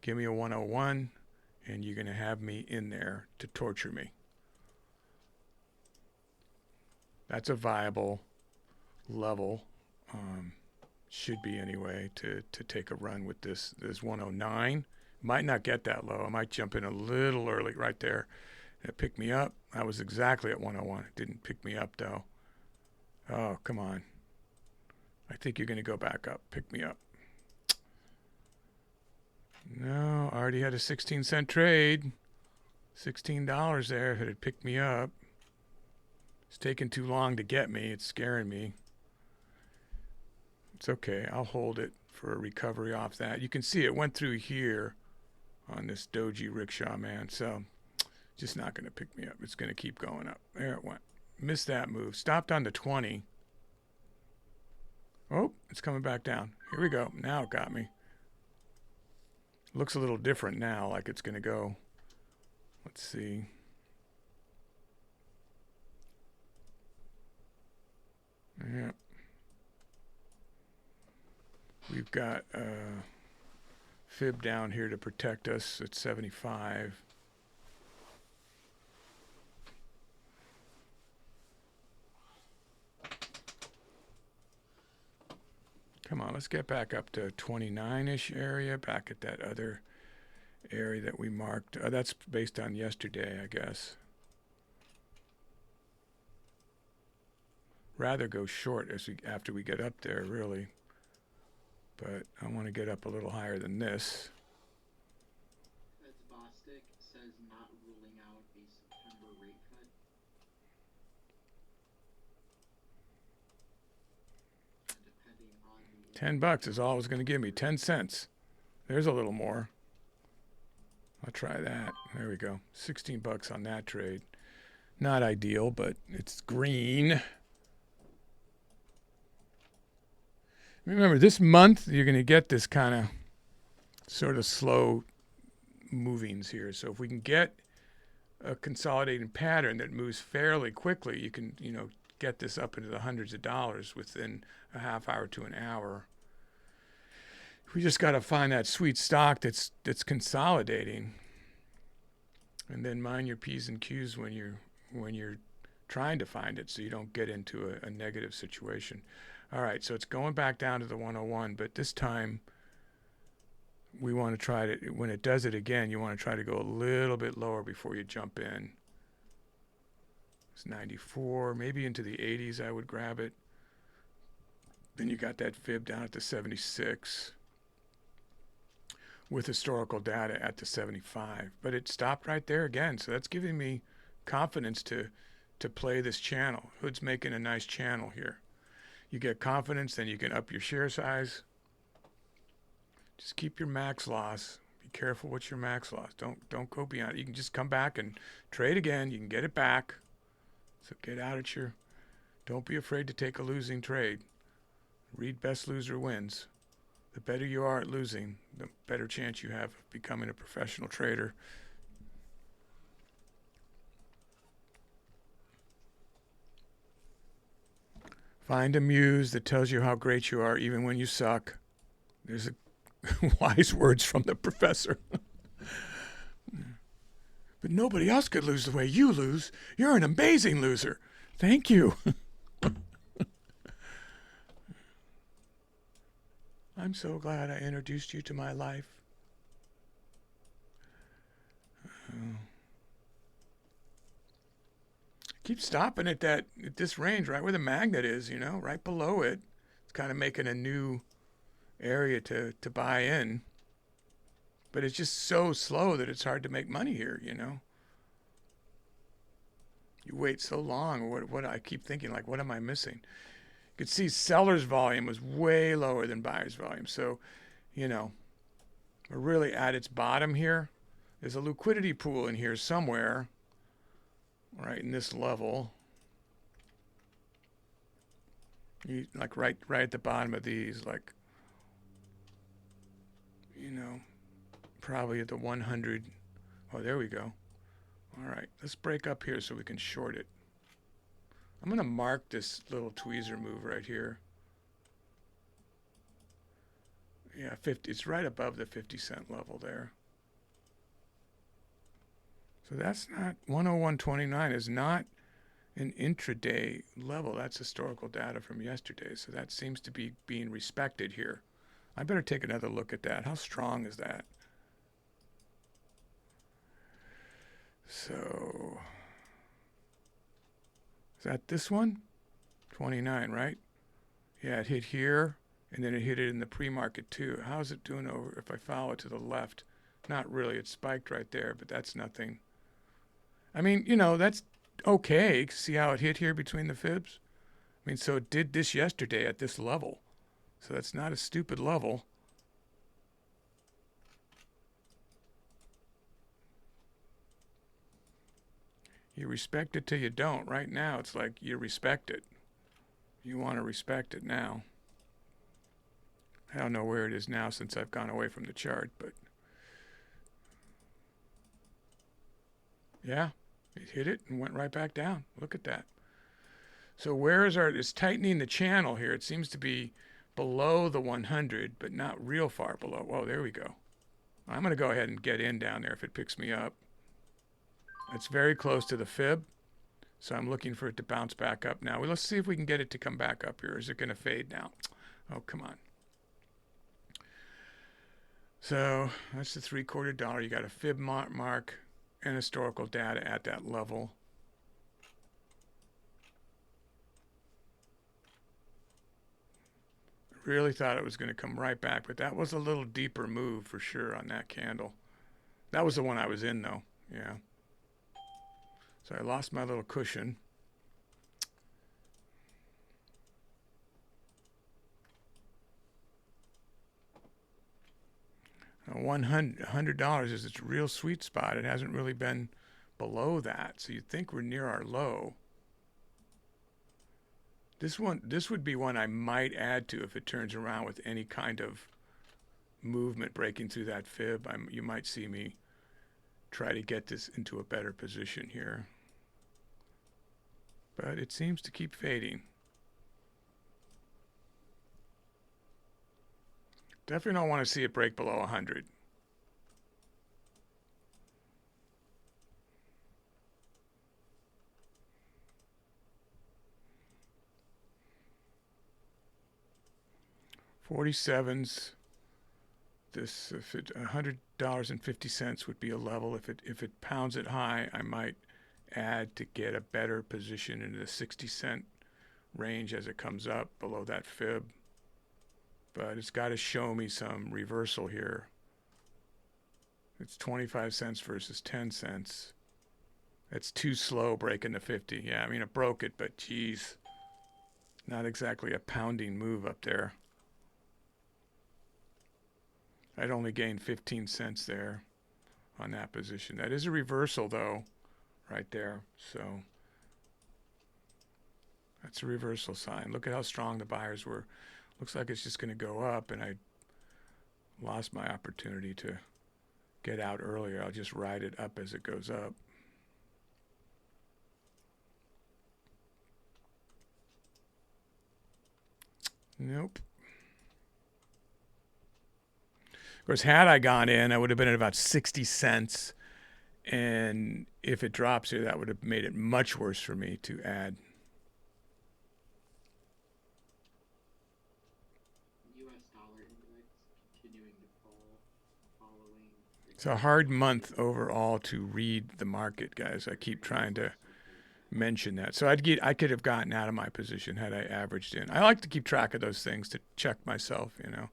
S1: Give me a 101, and you're going to have me in there to torture me. That's a viable level. Should be anyway, to take a run with this 109. Might not get that low. I might jump in a little early right there. It picked me up. I was exactly at 101. It didn't pick me up though. Oh, come on. I think you're going to go back up. Pick me up. No, I already had a 16-cent trade. $16 there if it had picked me up. It's taking too long to get me. It's scaring me. It's okay. I'll hold it for a recovery off that. You can see it went through here on this doji rickshaw, man. So just not going to pick me up. It's going to keep going up. There it went. Missed that move. Stopped on the 20. Oh, it's coming back down. Here we go. Now it got me. Looks a little different now, like it's going to go. Let's see. Yeah. We've got fib down here to protect us at 75. Come on, let's get back up to 29-ish area, back at that other area that we marked. That's based on yesterday, I guess. Rather go short after we get up there, really. But I want to get up a little higher than this.
S4: That's Bostic says not ruling out a September rate cut. Depending on the
S1: $10 is all it was going to give me. 10 cents. There's a little more. I'll try that. There we go. $16 on that trade. Not ideal, but it's green. Remember, this month you're going to get this kind of sort of slow movings here. So if we can get a consolidating pattern that moves fairly quickly, you can, get this up into the hundreds of dollars within a half hour to an hour. We just got to find that sweet stock that's consolidating, and then mind your P's and Q's when you're trying to find it, so you don't get into a negative situation. All right, so it's going back down to the 101, but this time we want to try to, when it does it again, you want to try to go a little bit lower before you jump in. It's 94, maybe into the 80s I would grab it. Then you got that fib down at the 76 with historical data at the 75. But it stopped right there again, so that's giving me confidence to play this channel. Hood's making a nice channel here. You get confidence, then you can up your share size. Just keep your max loss. Be careful with your max loss. Don't go beyond it. You can just come back and trade again. You can get it back. So get out at your... Don't be afraid to take a losing trade. Read Best Loser Wins. The better you are at losing, the better chance you have of becoming a professional trader. Find a muse that tells you how great you are even when you suck. There's wise words from the professor. But nobody else could lose the way you lose. You're an amazing loser. Thank you. I'm so glad I introduced you to my life. Keep stopping at this range, right where the magnet is, right below it. It's kind of making a new area to buy in. But it's just so slow that it's hard to make money here, You wait so long. What I keep thinking, like, what am I missing? You could see seller's volume was way lower than buyer's volume. So, we're really at its bottom here. There's a liquidity pool in here somewhere. Right in this level, like right at the bottom of these, like, probably at the 100. Oh, there we go. All right, let's break up here so we can short it. I'm going to mark this little tweezer move right here. Yeah, 50. It's right above the 50-cent level there. So that's not 101.29 is not an intraday level. That's historical data from yesterday. So that seems to be being respected here. I better take another look at that. How strong is that? So is that this one? 29, right? Yeah, it hit here, and then it hit it in the pre-market too. How's it doing over if I follow it to the left? Not really. It spiked right there, but that's nothing. I mean, that's okay. See how it hit here between the fibs? I mean, so it did this yesterday at this level. So that's not a stupid level. You respect it till you don't. Right now, it's like you respect it. You want to respect it now. I don't know where it is now since I've gone away from the chart, but yeah. It hit it and went right back down. Look at that. So where is it's tightening the channel here. It seems to be below the 100, but not real far below. Whoa, there we go. I'm going to go ahead and get in down there if it picks me up. It's very close to the fib, so I'm looking for it to bounce back up now. Well, let's see if we can get it to come back up here. Is it going to fade now? Oh, come on. So that's the $0.75. You got a fib mark and historical data at that level. Really thought it was going to come right back, but that was a little deeper move for sure on that candle. That was the one I was in though. Yeah. So I lost my little cushion. $100 is its real sweet spot. It hasn't really been below that, so you'd think we're near our low. This would be one I might add to if it turns around with any kind of movement breaking through that fib. You might see me try to get this into a better position here. But it seems to keep fading. Definitely don't want to see it break below 100. $47s. This, if it $100.50 would be a level. If it pounds it high, I might add to get a better position into the 60-cent range as it comes up below that fib. But it's got to show me some reversal here. It's 25 cents versus 10 cents. It's too slow breaking the 50. Yeah, I mean, it broke it, but geez, not exactly a pounding move up there. I'd only gained 15 cents there on that position. That is a reversal, though, right there. So that's a reversal sign. Look at how strong the buyers were. Looks like it's just going to go up, and I lost my opportunity to get out earlier. I'll just ride it up as it goes up. Nope. Of course, had I gone in, I would have been at about 60 cents. And if it drops here, that would have made it much worse for me to add.
S4: U.S. dollar index continuing to fall following.
S1: It's a hard month overall to read the market, guys. I keep trying to mention that. So I could have gotten out of my position had I averaged in. I like to keep track of those things to check myself, you know.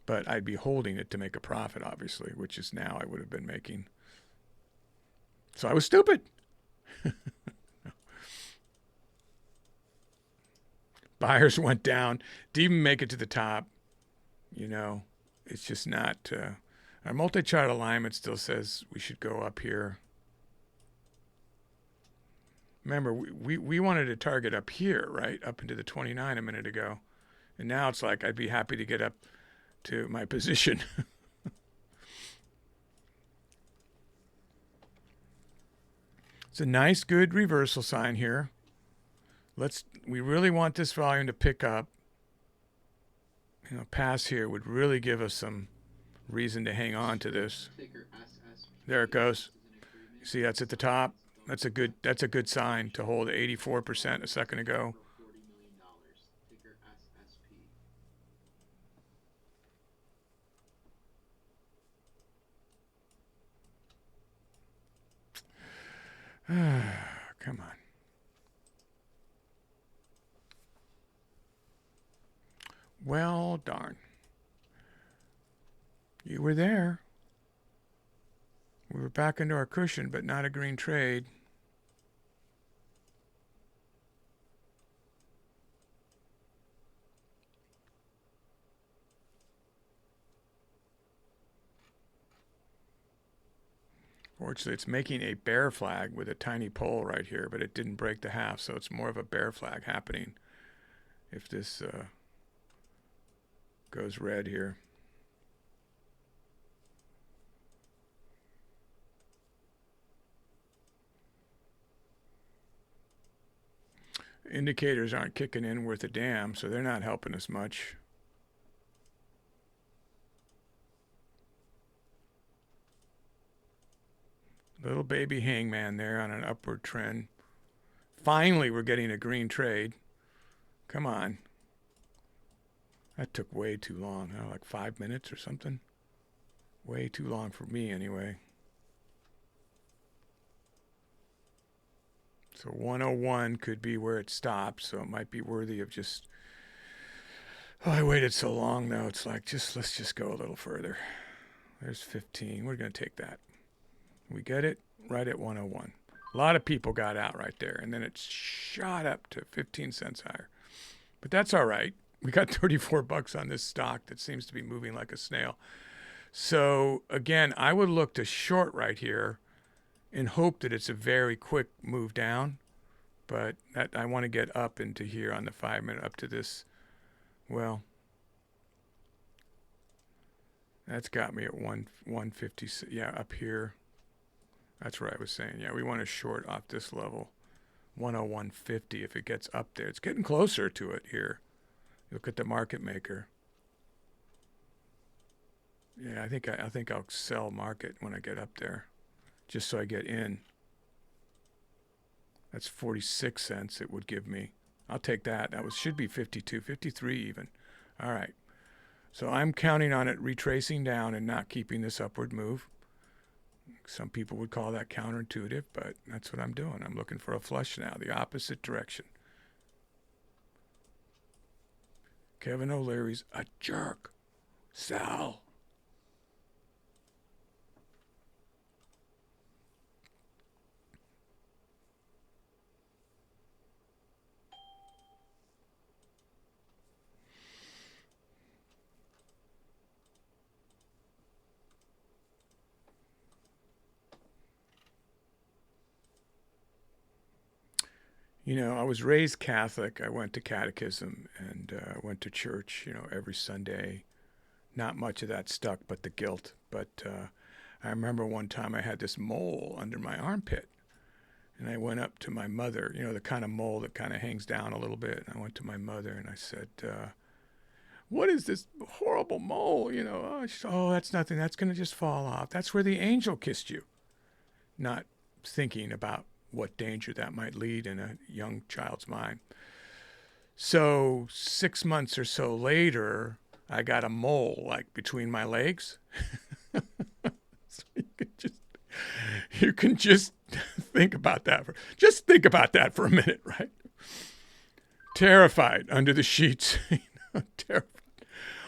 S1: But I'd be holding it to make a profit, obviously, which is now I would have been making. So I was stupid. Buyers went down, didn't even make it to the top. You know, it's just not. Our multi-chart alignment still says we should go up here. Remember, we wanted to target up here, right? Up into the 29 a minute ago. And now it's like I'd be happy to get up to my position. It's a nice, good reversal sign here. We really want this volume to pick up. You know, pass here would really give us some reason to hang on to this. There it goes. See, that's at the top. That's a good sign to hold 84% a second ago. Come on. Well, darn. You were there. We were back into our cushion, but not a green trade. Fortunately, it's making a bear flag with a tiny pole right here, but it didn't break the half, so it's more of a bear flag happening if this goes red here. Indicators aren't kicking in worth a damn, so they're not helping us much. Little baby hangman there on an upward trend. Finally, we're getting a green trade. Come on. That took way too long, huh? Like 5 minutes or something. Way too long for me anyway. So 101 could be where it stops, so it might be worthy of just... Oh, I waited so long though. It's like, let's just go a little further. There's 15. We're going to take that. We get it right at 101. A lot of people got out right there, and then it shot up to 15 cents higher. But that's all right. We got 34 bucks on this stock that seems to be moving like a snail. So again, I would look to short right here and hope that it's a very quick move down. But that, I want to get up into here on the 5 minute, up to this. Well, that's got me at 150. Yeah, up here. That's what I was saying. Yeah, we want to short off this level, 101.50. If it gets up there, it's getting closer to it here. Look at the market maker. Yeah, I think I'll sell market when I get up there, just so I get in. That's 46 cents it would give me. I'll take that. That should be 52, 53 even. All right. So I'm counting on it retracing down and not keeping this upward move. Some people would call that counterintuitive, but that's what I'm doing. I'm looking for a flush now, the opposite direction. Kevin O'Leary's a jerk. Sell. You know, I was raised Catholic. I went to catechism and went to church, you know, every Sunday. Not much of that stuck, but the guilt. But I remember one time I had this mole under my armpit. And I went up to my mother, you know, the kind of mole that kind of hangs down a little bit. And I went to my mother and I said, what is this horrible mole? You know, she said, oh, that's nothing. That's going to just fall off. That's where the angel kissed you. Not thinking about what danger that might lead in a young child's mind. So 6 months or so later, I got a mole like between my legs. So you can just think about that. Just think about that for a minute, right? Terrified under the sheets. Terrified.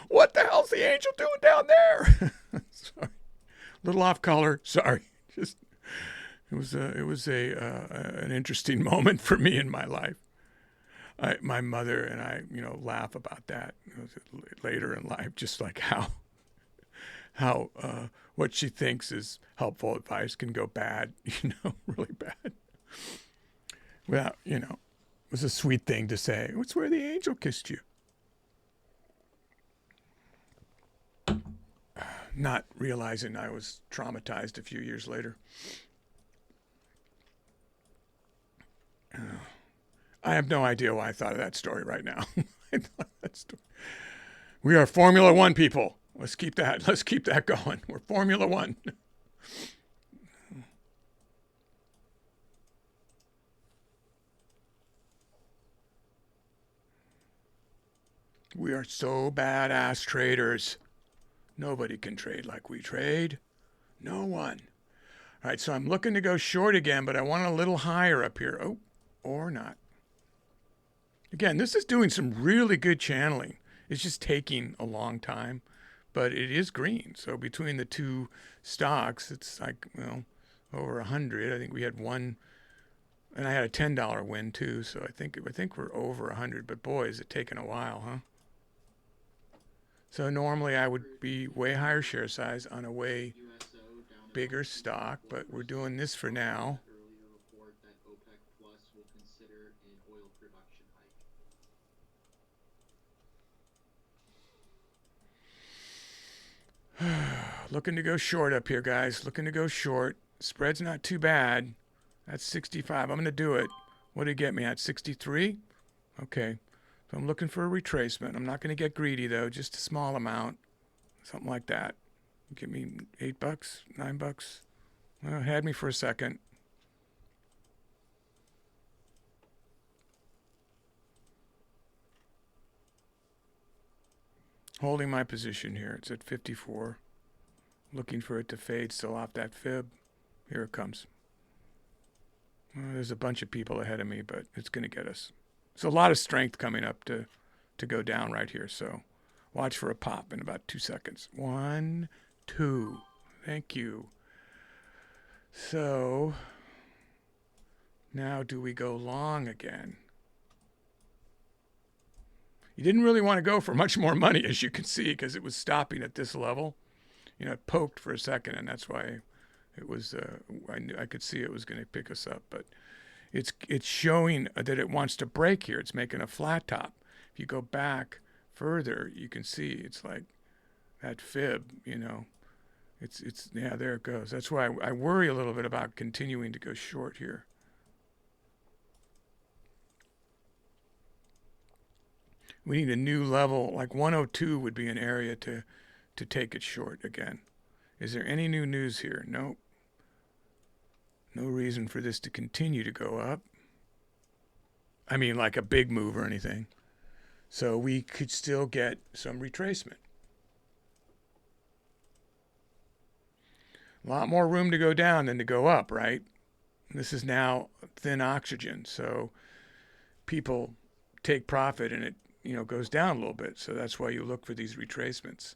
S1: What the hell's the angel doing down there? Sorry. A little off color. Sorry. Just it was an interesting moment for me in my life. My mother and I, you know, laugh about that later in life, just like how what she thinks is helpful advice can go bad, you know, really bad. Well, you know, it was a sweet thing to say. It's where the angel kissed you. Not realizing I was traumatized a few years later. I have no idea why I thought of that story right now. I thought that story. We are Formula One people. Let's keep that going. We're Formula One. We are so badass traders. Nobody can trade like we trade. No one. All right, so I'm looking to go short again, but I want a little higher up here. Oh, or not. Again, this is doing some really good channeling. It's just taking a long time, but it is green. So between the two stocks, it's like, well, over 100. I think we had one, and I had a $10 win too. So I think we're over 100. But boy, is it taking a while, huh? So normally I would be way higher share size on a way bigger stock, but we're doing this for now.
S4: Earlier report that OPEC Plus will consider an oil production hike.
S1: Looking to go short up here, guys. Looking to go short. Spread's not too bad. That's 65. I'm going to do it. What did it get me at? 63? Okay. So I'm looking for a retracement. I'm not going to get greedy, though. Just a small amount. Something like that. Give me $8, $9. Well, had me for a second. Holding my position here. It's at 54. Looking for it to fade still off that fib. Here it comes. Well, there's a bunch of people ahead of me, but it's going to get us. There's a lot of strength coming up to go down right here. So watch for a pop in about 2 seconds. 1, 2. Thank you. So now do we go long again? You didn't really want to go for much more money, as you can see, because it was stopping at this level. You know, it poked for a second, and that's why it was. I could see it was going to pick us up, but it's showing that it wants to break here. It's making a flat top. If you go back further, you can see it's like that fib. You know, it's yeah, there it goes. That's why I worry a little bit about continuing to go short here. We need a new level, like 102 would be an area to take it short again. Is there any new news here? Nope. No reason for this to continue to go up. I mean, like a big move or anything. So we could still get some retracement. A lot more room to go down than to go up, right? This is now thin oxygen, so people take profit and it, you know, goes down a little bit. So that's why you look for these retracements.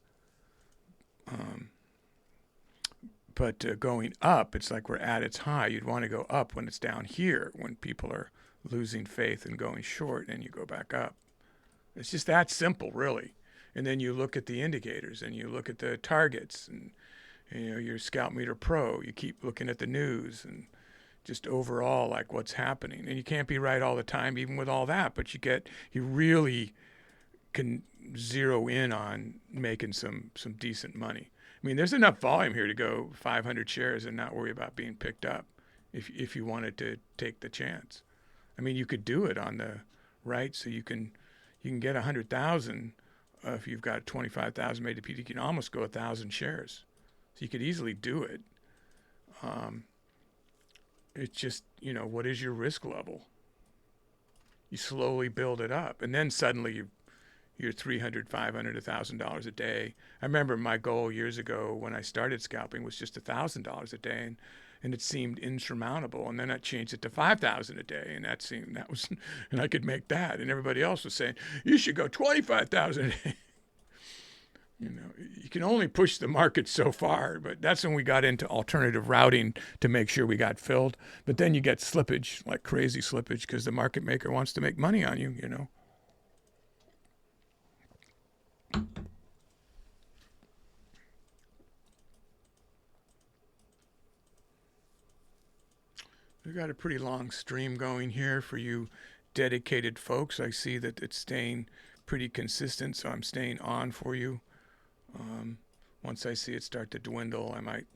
S1: But going up, it's like we're at its high. You'd want to go up when it's down here, when people are losing faith and going short, and you go back up. It's just that simple, really. And then you look at the indicators, and you look at the targets, and you know, your Scout Meter Pro. You keep looking at the news, and just overall, like what's happening. And you can't be right all the time, even with all that. But you really can zero in on making some decent money. I mean, there's enough volume here to go 500 shares and not worry about being picked up if you wanted to take the chance. I mean, you could do it on the right, so you can get 100,000 if you've got 25,000 made to PD. You can almost go 1,000 shares, so you could easily do it. It's just, you know, what is your risk level? You slowly build it up, and then suddenly you're $300, $500, $1,000 a day. I remember my goal years ago when I started scalping was just $1,000 a day, and it seemed insurmountable. And then I changed it to $5,000 a day, and and I could make that. And everybody else was saying you should go $25,000 a day. You know, you can only push the market so far, but that's when we got into alternative routing to make sure we got filled. But then you get slippage, like crazy slippage, because the market maker wants to make money on you, you know. We've got a pretty long stream going here for you dedicated folks. I see that it's staying pretty consistent, so I'm staying on for you. Once I see it start to dwindle, I might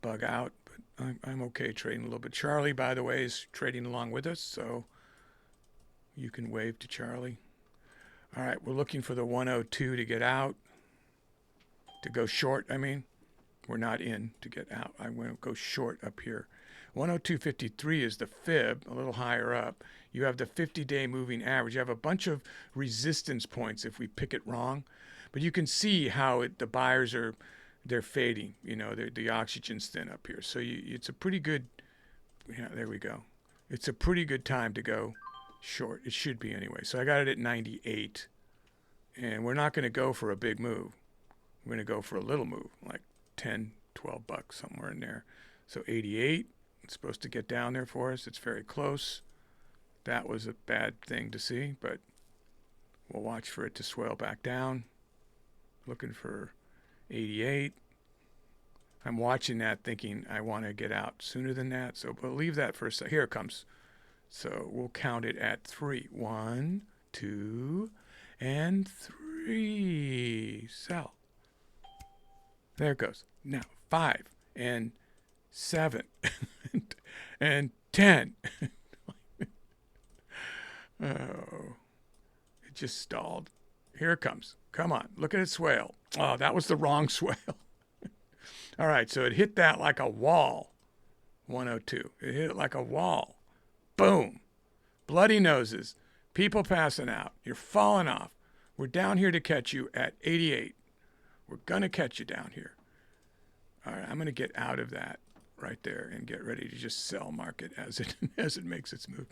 S1: bug out, but I'm okay trading a little bit. Charlie, by the way, is trading along with us, so you can wave to Charlie. All right, we're looking for the 102 to get out, to go short, I mean. We're not in to get out. I want to go short up here. 102.53 is the fib, a little higher up. You have the 50-day moving average. You have a bunch of resistance points if we pick it wrong. But you can see how the buyers they're fading. You know, the oxygen's thin up here. So it's a pretty good, yeah, there we go. It's a pretty good time to go short. It should be anyway. So I got it at 98. And we're not going to go for a big move. We're going to go for a little move, like 10, 12 bucks, somewhere in there. So 88, it's supposed to get down there for us. It's very close. That was a bad thing to see, but we'll watch for it to swell back down. Looking for 88. I'm watching that thinking I want to get out sooner than that. So we'll leave that for a second. Here it comes. So we'll count it at 3. 1, 2, and 3. Sell. There it goes. Now 5 and 7 and 10. Oh, it just stalled. Here it comes. Come on, look at it swale. Oh, that was the wrong swale. All right, so it hit that like a wall. 102. It hit it like a wall. Boom. Bloody noses. People passing out. You're falling off. We're down here to catch you at 88. We're going to catch you down here. All right, I'm going to get out of that right there and get ready to just sell market as it as it makes its move.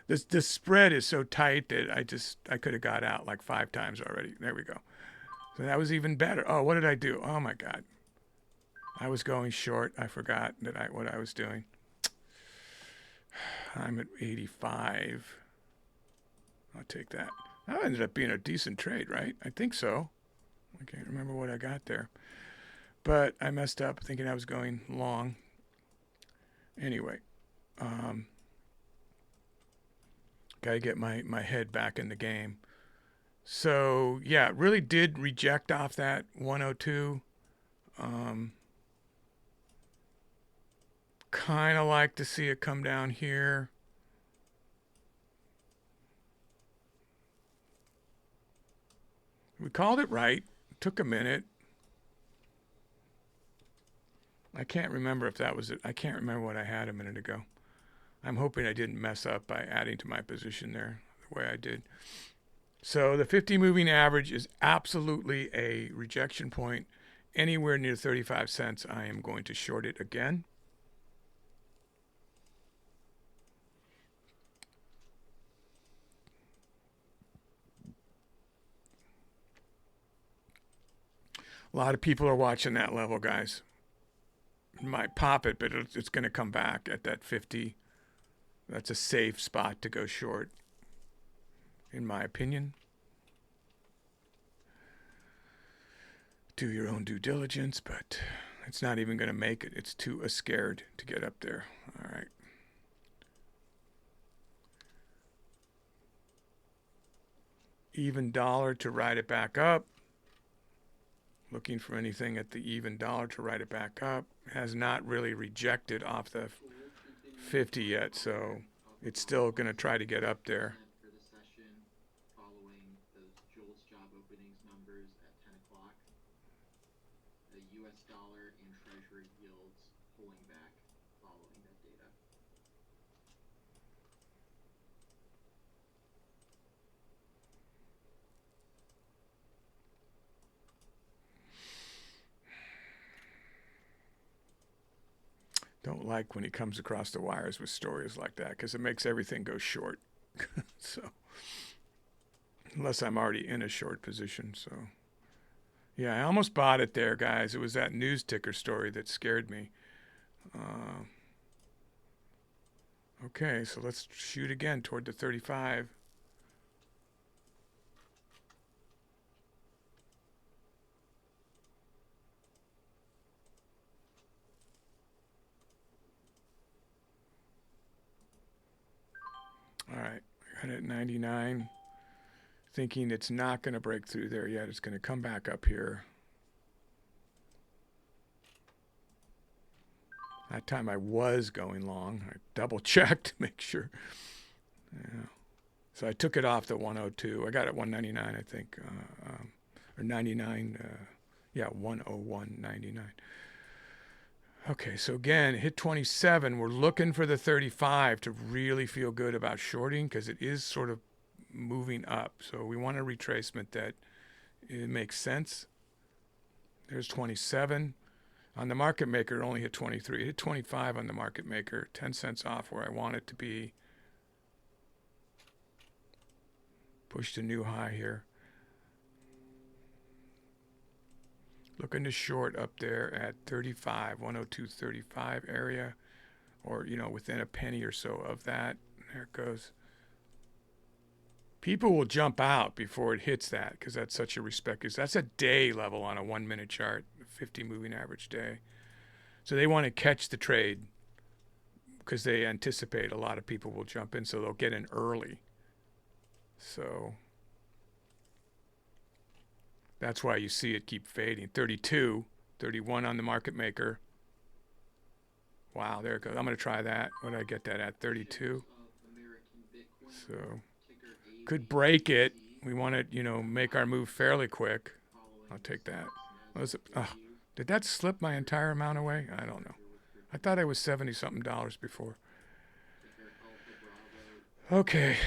S1: This spread is so tight that I could have got out like 5 times already. There we go. So that was even better. Oh, what did I do? Oh my God. I was going short. I forgot what I was doing. I'm at 85. I'll take that. That ended up being a decent trade, right? I think so. I can't remember what I got there. But I messed up thinking I was going long. Anyway, got to get my head back in the game. So, yeah, it really did reject off that 102. Kind of like to see it come down here. We called it right. Took a minute. I can't remember if that was it. I can't remember what I had a minute ago. I'm hoping I didn't mess up by adding to my position there the way I did. So the 50 moving average is absolutely a rejection point. Anywhere near 35 cents, I am going to short it again. A lot of people are watching that level, guys. It might pop it, but it's going to come back at that 50. That's a safe spot to go short, in my opinion. Do your own due diligence, but it's not even going to make it. It's too scared to get up there. All right. Even dollar to ride it back up. Looking for anything at the even dollar to ride it back up. Has not really rejected off the 50 yet, so it's still going to try to get up there.
S4: For the session following those Jules job openings numbers at 10 o'clock. The US dollar and treasury yields pulling back following that data.
S1: Don't like when he comes across the wires with stories like that because it makes everything go short. So, unless I'm already in a short position. So, yeah, I almost bought it there, guys. It was that news ticker story that scared me. Okay, so let's shoot again toward the 35. All right, I got it at 99. Thinking it's not going to break through there yet. It's going to come back up here. That time I was going long. I double checked to make sure. Yeah. So I took it off the 102. I got it 199, I think, or 99. Yeah, 101.99. Okay, so again, hit 27. We're looking for the 35 to really feel good about shorting because it is sort of moving up. So we want a retracement that it makes sense. There's 27. On the market maker, it only hit 23. It hit 25 on the market maker, 10 cents off where I want it to be. Pushed a new high here. Looking to short up there at 35, 102.35 area, or, you know, within a penny or so of that. There it goes. People will jump out before it hits that because that's such a respect. That's a day level on a 1 minute chart, 50 moving average day. So they want to catch the trade because they anticipate a lot of people will jump in, so they'll get in early. So that's why you see it keep fading. 32, 31 on the market maker. Wow, there it goes. I'm going to try that. What did I get that at? 32. So could break it. We want to, you know, make our move fairly quick. I'll take that. Did that slip my entire amount away? I don't know. I thought I was $70-something before. Okay.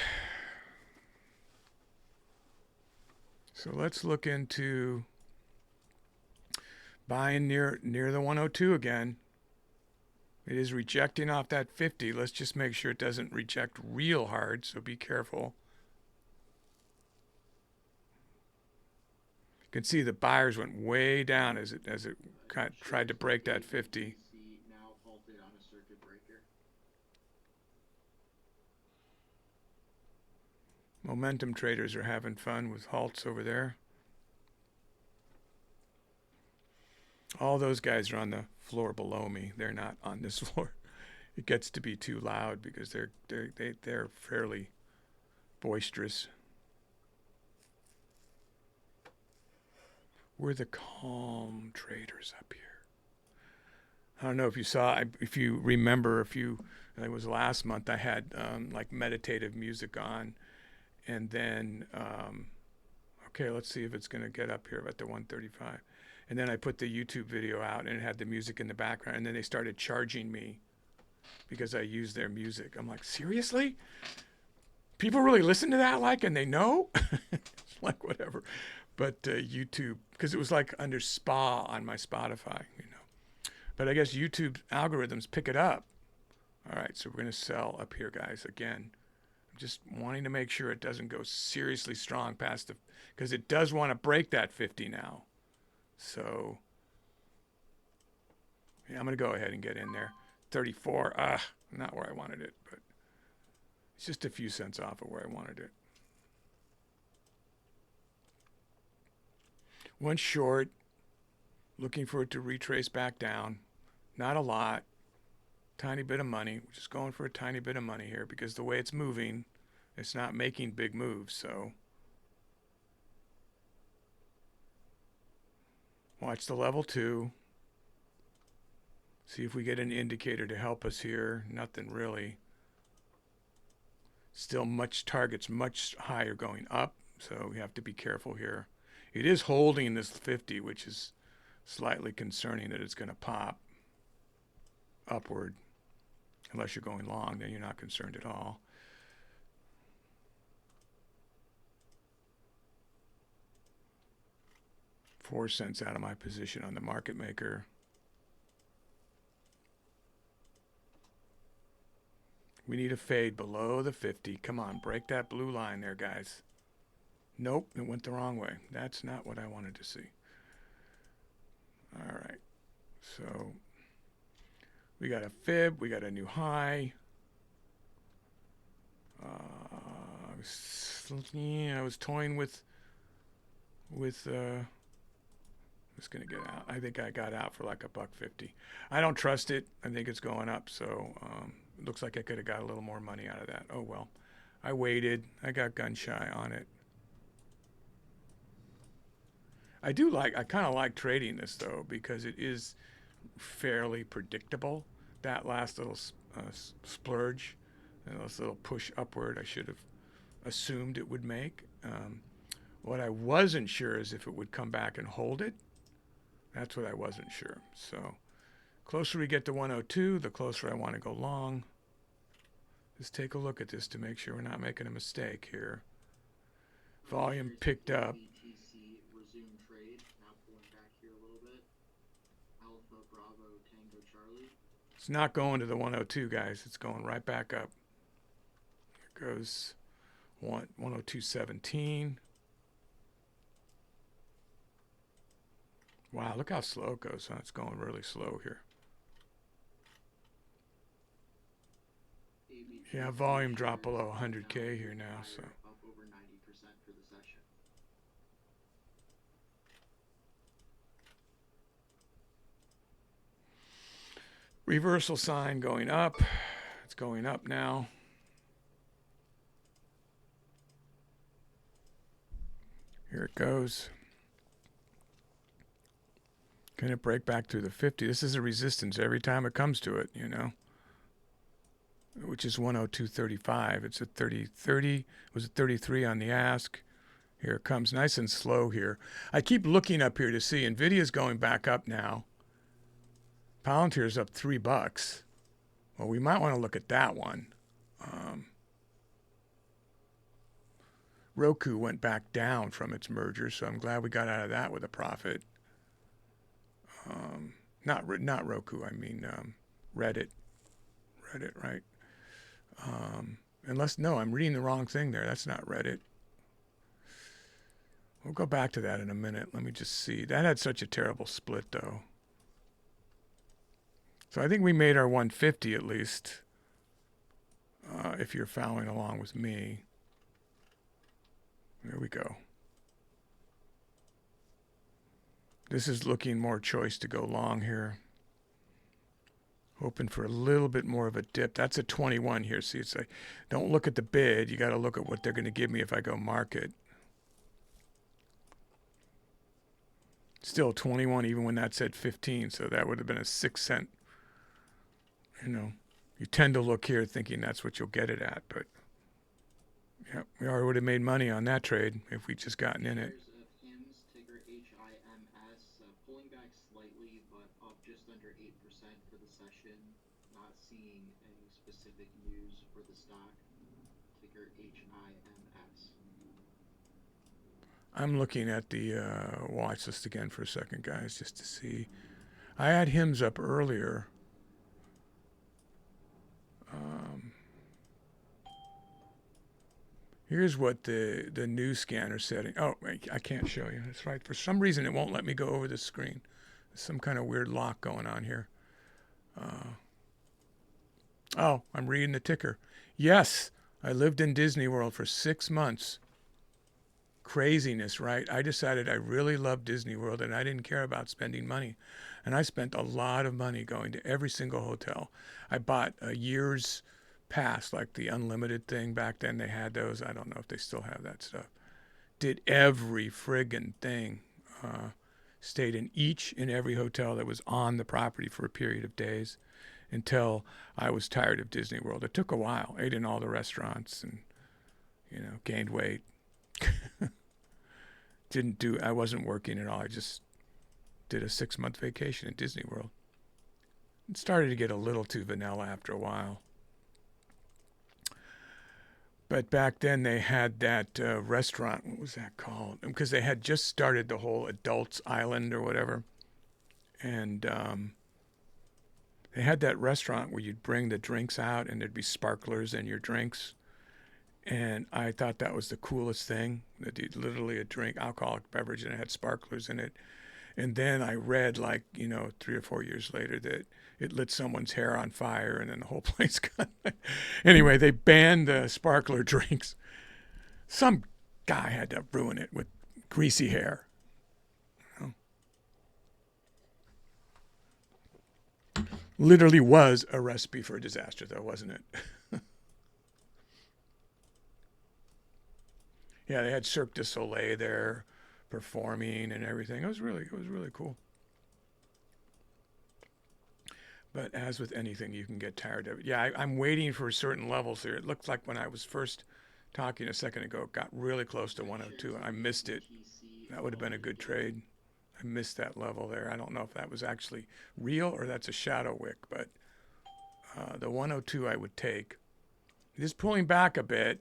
S1: So let's look into buying near the 102 again. It is rejecting off that 50. Let's just make sure it doesn't reject real hard, so be careful. You can see the buyers went way down as it kind of tried to break that 50.
S4: Now halted on a circuit breaker.
S1: Momentum traders are having fun with halts over there. All those guys are on the floor below me. They're not on this floor. It gets to be too loud because they're fairly boisterous. We're the calm traders up here. I don't know if you saw, if you remember, it was last month, I had like meditative music on, and then okay, let's see if it's going to get up here at the 135. And then I put the YouTube video out and it had the music in the background, and then they started charging me because I used their music. I'm like, seriously? People really listen to that, like, and they know? It's like, whatever. But YouTube, because it was like under spa on my Spotify, you know. But I guess YouTube algorithms pick it up. All right, so we're going to sell up here, guys, again. I'm just wanting to make sure it doesn't go seriously strong past the, because it does want to break that 50 now. So yeah, I'm going to go ahead and get in there. 34, not where I wanted it, but it's just a few cents off of where I wanted it. One short, looking for it to retrace back down. Not a lot, tiny bit of money. We're just going for a tiny bit of money here because the way it's moving, it's not making big moves, so. Watch the level 2. See if we get an indicator to help us here. Nothing really. Still targets much higher going up, so we have to be careful here. It is holding this 50, which is slightly concerning that it's going to pop upward. Unless you're going long, then you're not concerned at all. $0.04 out of my position on the market maker. We need a fade below the 50. Come on, break that blue line there, guys. Nope, it went the wrong way. That's not what I wanted to see. All right, so we got a fib, we got a new high. I was toying with just gonna get out. I think I got out for like $1.50. I don't trust it. I think it's going up, so it looks like I could have got a little more money out of that. Oh well, I waited. I got gun shy on it. I kind of like trading this though because it is fairly predictable. That last little splurge and this little push upward, I should have assumed it would make. What I wasn't sure is if it would come back and hold it. That's what I wasn't sure. So closer we get to 102, the closer I want to go long. Just take a look at this to make sure we're not making a mistake here. Volume picked up.
S4: BTC resume trade, now pulling back here a little bit. Alpha Bravo Tango Charlie.
S1: It's not going to the 102, guys. It's going right back up. There goes 102.17. Wow, look how slow it goes. Huh? It's going really slow here. Yeah, volume dropped below 100K here now, so.
S4: Up over 90% for the session.
S1: Reversal sign going up. It's going up now. Here it goes. Can it break back through the 50? This is a resistance every time it comes to it, you know, which is 102.35. It's at 30. It was at 33 on the ask. Here it comes, nice and slow here. I keep looking up here to see. Nvidia's going back up now. Palantir's up $3. Well, we might want to look at that one. Roku went back down from its merger, so I'm glad we got out of that with a profit. Not Roku, I mean Reddit. Reddit, right? Unless, no, I'm reading the wrong thing there. That's not Reddit. We'll go back to that in a minute. Let me just see. That had such a terrible split, though. So I think we made our 150 at least, if you're following along with me. There we go. This is looking more choice to go long here. Hoping for a little bit more of a dip. That's a 21 here. See, it's like, don't look at the bid. You got to look at what they're going to give me if I go market. Still 21 even when that said 15. So that would have been a 6-cent. You know, you tend to look here thinking that's what you'll get it at. But, yeah, we already would have made money on that trade if we'd just gotten in it.
S4: HIMS, ticker HIMS, pulling back slightly, but up just under 8% for the session. Not seeing any specific news for the stock. Ticker HIMS.
S1: I'm looking at the watch list again for a second, guys, just to see. I had HIMS up earlier. Here's what the new scanner setting. Oh, I can't show you. That's right. For some reason, it won't let me go over the screen. There's some kind of weird lock going on here. Oh, I'm reading the ticker. Yes, I lived in Disney World for 6 months. Craziness, right? I decided I really loved Disney World and I didn't care about spending money. And I spent a lot of money going to every single hotel. I bought a year's pass, like the unlimited thing. Back then they had those. I don't know if they still have that stuff. Did every friggin' thing. Stayed in each and every hotel that was on the property for a period of days until I was tired of Disney World. It took a while. Ate in all the restaurants and, gained weight. I wasn't working at all. I just did a 6-month vacation at Disney World. It started to get a little too vanilla after a while. But back then they had that restaurant. What was that called? Because they had just started the whole Adults Island or whatever. And they had that restaurant where you'd bring the drinks out and there'd be sparklers in your drinks. And I thought that was the coolest thing, that you literally a drink, alcoholic beverage, and it had sparklers in it. And then I read, 3 or 4 years later that it lit someone's hair on fire and then the whole place got... Anyway, they banned the sparkler drinks. Some guy had to ruin it with greasy hair. Literally was a recipe for a disaster, though, wasn't it? Yeah, they had Cirque du Soleil there performing and everything. It was really cool. But as with anything, you can get tired of it. Yeah, I'm waiting for certain levels here. It looked like when I was first talking a second ago, it got really close to 102. I missed it. That would have been a good trade. I missed that level there. I don't know if that was actually real or that's a shadow wick, but the 102 I would take. It is pulling back a bit.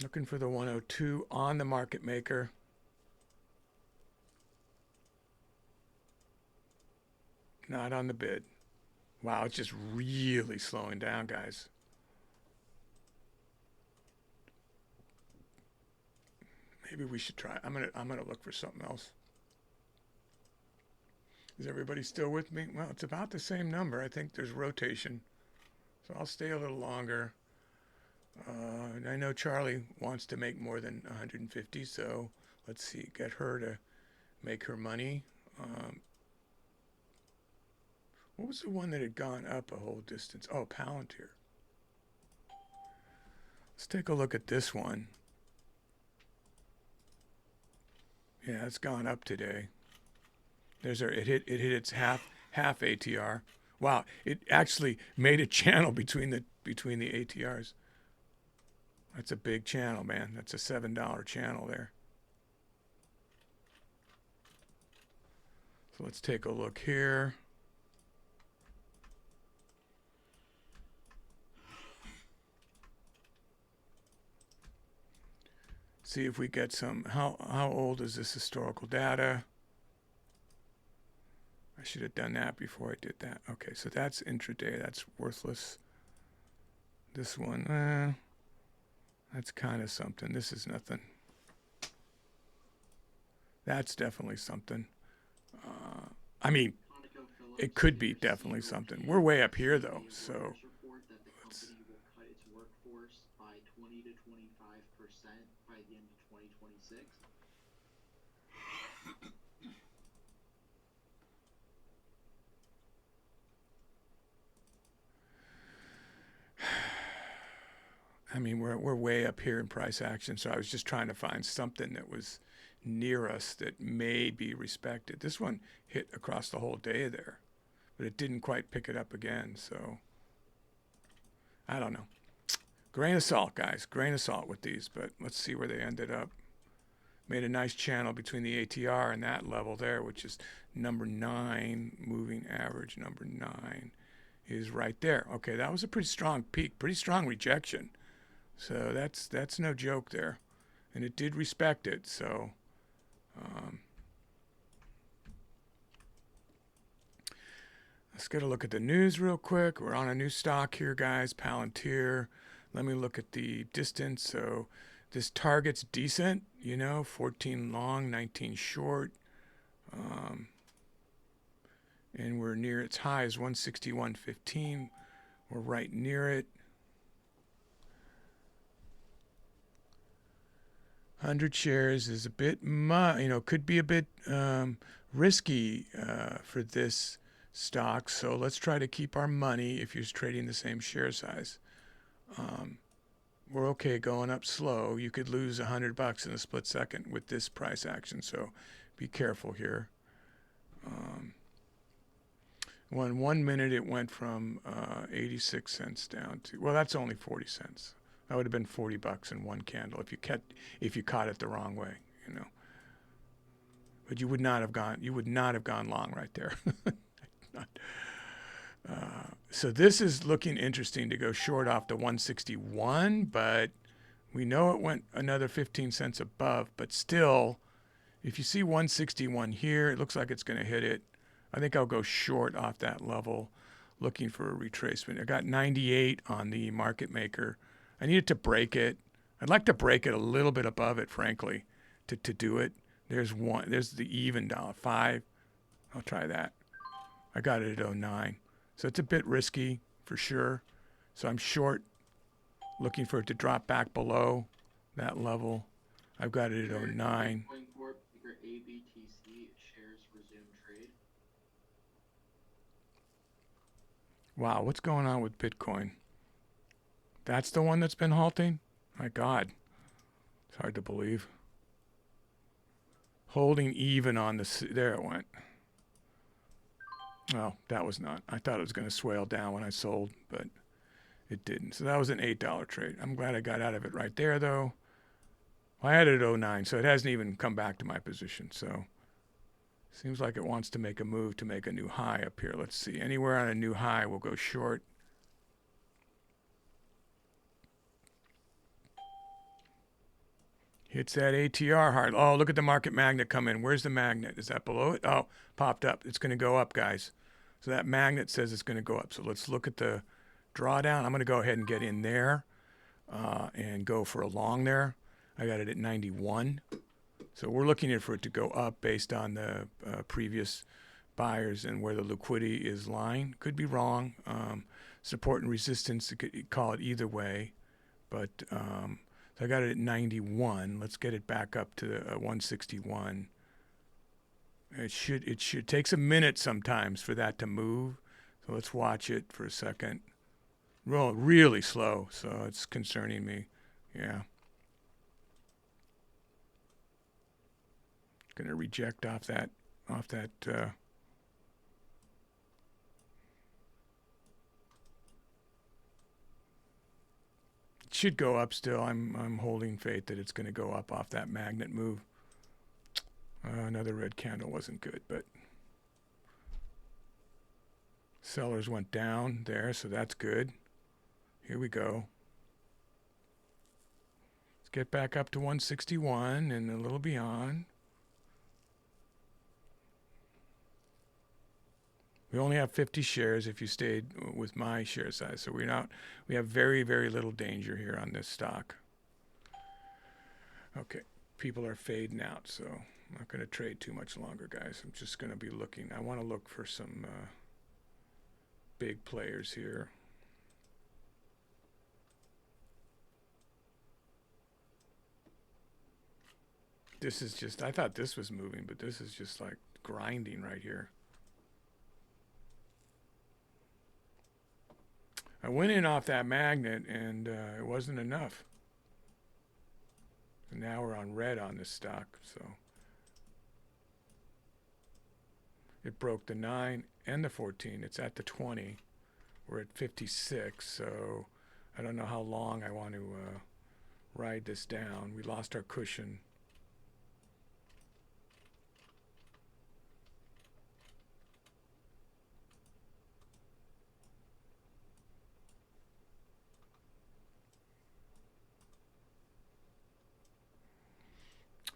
S1: Looking for the 102 on the market maker. Not on the bid. Wow, it's just really slowing down, guys. Maybe we should try. I'm gonna look for something else. Is everybody still with me? Well, it's about the same number. I think there's rotation. So I'll stay a little longer. And I know Charlie wants to make more than 150, so let's see, get her to make her money. What was the one that had gone up a whole distance? Oh, Palantir. Let's take a look at this one. Yeah, it's gone up today. There's our, it hit its half ATR. Wow, it actually made a channel between the ATRs. That's a big channel, man. That's a $7 channel there. So let's take a look here. See if we get some, how old is this historical data? I should have done that before I did that. Okay, so that's intraday. That's worthless. This one, that's kind of something. This is nothing. That's definitely something. I mean, it could be definitely something. We're way up here though, so let's.
S4: Will cut its workforce by 20 to 25% by the end of 2026.
S1: I mean, we're way up here in price action, so I was just trying to find something that was near us that may be respected. This one hit across the whole day there, but it didn't quite pick it up again, so I don't know. Grain of salt, guys. Grain of salt with these, but let's see where they ended up. Made a nice channel between the ATR and that level there, which is number 9, moving average number 9 is right there. Okay, that was a pretty strong peak, pretty strong rejection. So that's no joke there. And it did respect it, so let's get a look at the news real quick. We're on a new stock here, guys, Palantir. Let me look at the distance. So this target's decent, 14 long, 19 short. And we're near its high is 161.15. We're right near it. 100 shares is a bit, could be a bit risky for this stock. So let's try to keep our money if you're trading the same share size. We're okay going up slow. You could lose $100 in a split second with this price action. So be careful here. 1 minute it went from 86 cents down to, well, that's only 40 cents. That would have been $40 in one candle if you caught it the wrong way, But you would not have gone long right there. So this is looking interesting to go short off to 161, but we know it went another 15 cents above. But still, if you see 161 here, it looks like it's going to hit it. I think I'll go short off that level, looking for a retracement. I got 98 on the market maker. I needed to break it. I'd like to break it a little bit above it, frankly, to do it. There's the even $5. I'll try that. I got it at 09. So it's a bit risky for sure. So I'm short, looking for it to drop back below that level. I've got it at 09.
S4: ABTC shares resume trade.
S1: Wow, what's going on with Bitcoin? That's the one that's been halting? My God. It's hard to believe. Holding even on the... There it went. Well, that was not. I thought it was going to swale down when I sold, but it didn't. So that was an $8 trade. I'm glad I got out of it right there, though. Well, I had it at 09, so it hasn't even come back to my position. So seems like it wants to make a move to make a new high up here. Let's see. Anywhere on a new high, we'll go short. Hits that ATR hard. Oh, look at the market magnet come in. Where's the magnet? Is that below it? Oh, popped up. It's going to go up, guys. So that magnet says it's going to go up. So let's look at the drawdown. I'm going to go ahead and get in there and go for a long there. I got it at 91. So we're looking for it to go up based on the previous buyers and where the liquidity is lying. Could be wrong. Support and resistance, you could call it either way. But... So I got it at 91. Let's get it back up to 161. It should takes a minute sometimes for that to move. So let's watch it for a second. Really slow, so it's concerning me. Yeah. Gonna reject off that it should go up still. I'm holding faith that it's going to go up off that magnet move. Another red candle wasn't good, but sellers went down there, so that's good. Here we go. Let's get back up to 161 and a little beyond. We only have 50 shares if you stayed with my share size. So we have very, very little danger here on this stock. Okay, people are fading out, so I'm not going to trade too much longer, guys. I'm just going to be looking. I want to look for some big players here. This is just, I thought this was moving, but this is just like grinding right here. I went in off that magnet and it wasn't enough. And now we're on red on this stock, so it broke the 9 and the 14. It's at the 20. We're at 56, so I don't know how long I want to ride this down. We lost our cushion.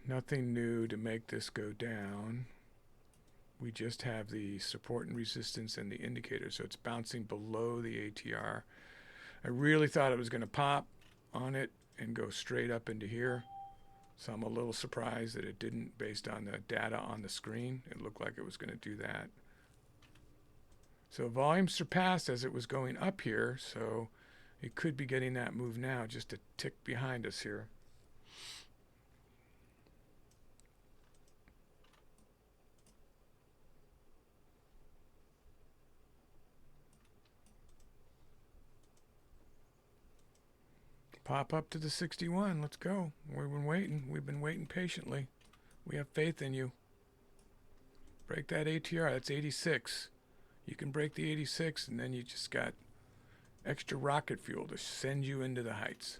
S1: Nothing new to make this go down. We just have the support and resistance and the indicator, so it's bouncing below the ATR. I really thought it was going to pop on it and go straight up into here. So I'm a little surprised that it didn't based on the data on the screen. It looked like it was going to do that. So volume surpassed as it was going up here, so it could be getting that move now, just a tick behind us here. Pop up to the 61. Let's go. We've been waiting. We've been waiting patiently. We have faith in you. Break that ATR. That's 86. You can break the 86, and then you just got extra rocket fuel to send you into the heights.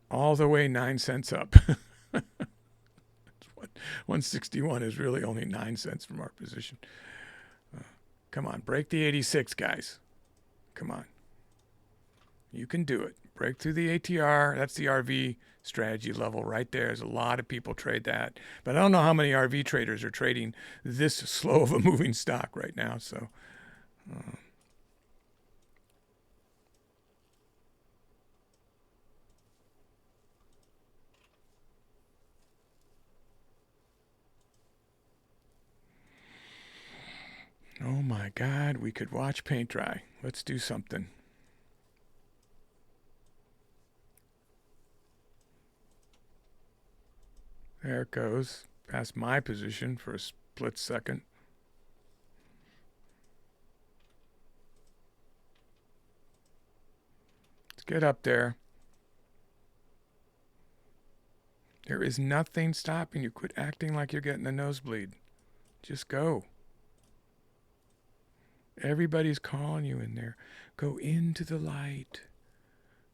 S1: All the way 9 cents up. 161 is really only 9 cents from our position. Come on, break the 86, guys. Come on. You can do it. Break through the ATR. That's the RV strategy level right there. There's a lot of people trade that. But I don't know how many RV traders are trading this slow of a moving stock right now. So, oh my God, we could watch paint dry. Let's do something. There it goes. Past my position for a split second. Let's get up there. There is nothing stopping you. Quit acting like you're getting a nosebleed. Just go. Everybody's calling you in there. Go into the light.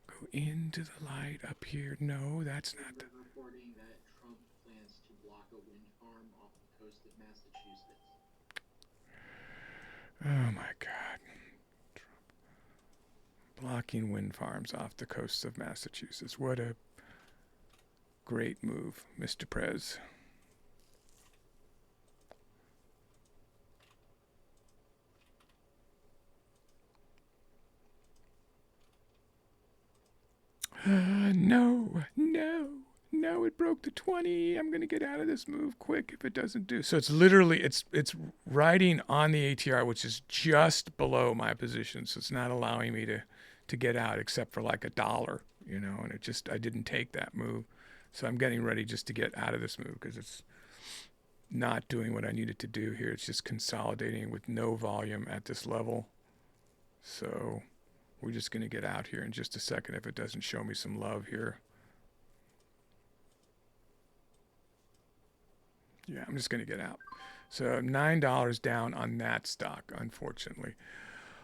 S1: Go into the light up here. No, that's not.
S4: We're reporting that Trump plans to block a wind farm off the coast of Massachusetts.
S1: Oh my God. Trump blocking wind farms off the coast of Massachusetts. What a great move, Mr. Prez. No, it broke the 20. I'm going to get out of this move quick if it doesn't do. So it's literally, it's riding on the ATR, which is just below my position. So it's not allowing me to get out except for like $1, you know, and I didn't take that move. So I'm getting ready just to get out of this move because it's not doing what I needed to do here. It's just consolidating with no volume at this level. So we're just going to get out here in just a second if it doesn't show me some love here. Yeah, I'm just going to get out. So $9 down on that stock, unfortunately.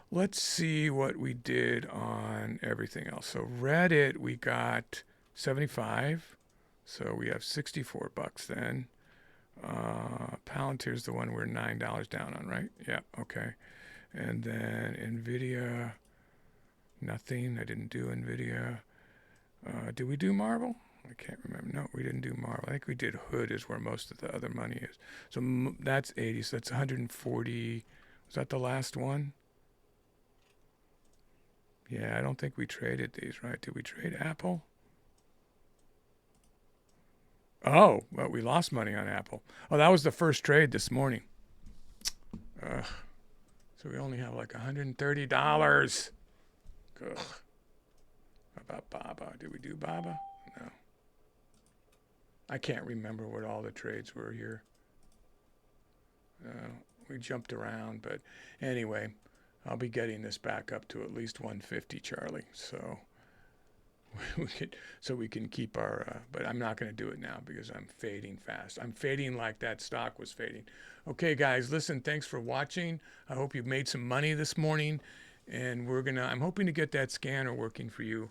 S1: Let's see what we did on everything else. So Reddit, we got 75. So we have 64 bucks then. Palantir's the one we're $9 down on, right? Yeah, okay. And then NVIDIA, Nothing. I didn't do NVIDIA. Did we do Marvel? I can't remember. No, we didn't do Marvel. I think we did Hood is where most of the other money is. So that's 80. So that's 140. Was that the last one? Yeah, I don't think we traded these, right? Did we trade Apple? Oh, well, we lost money on Apple. Oh, that was the first trade this morning. Ugh. So we only have like $130. Ugh. How about Baba? Did we do Baba? No. I can't remember what all the trades were here. We jumped around, but anyway, I'll be getting this back up to at least 150, Charlie. So we can keep our. But I'm not going to do it now because I'm fading fast. I'm fading like that stock was fading. Okay, guys, listen. Thanks for watching. I hope you've made some money this morning, and I'm hoping to get that scanner working for you,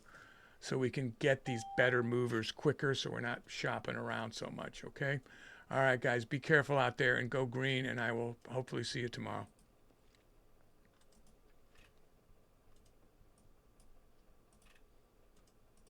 S1: so we can get these better movers quicker, so we're not shopping around so much. Okay. All right, guys. Be careful out there and go green. And I will hopefully see you tomorrow.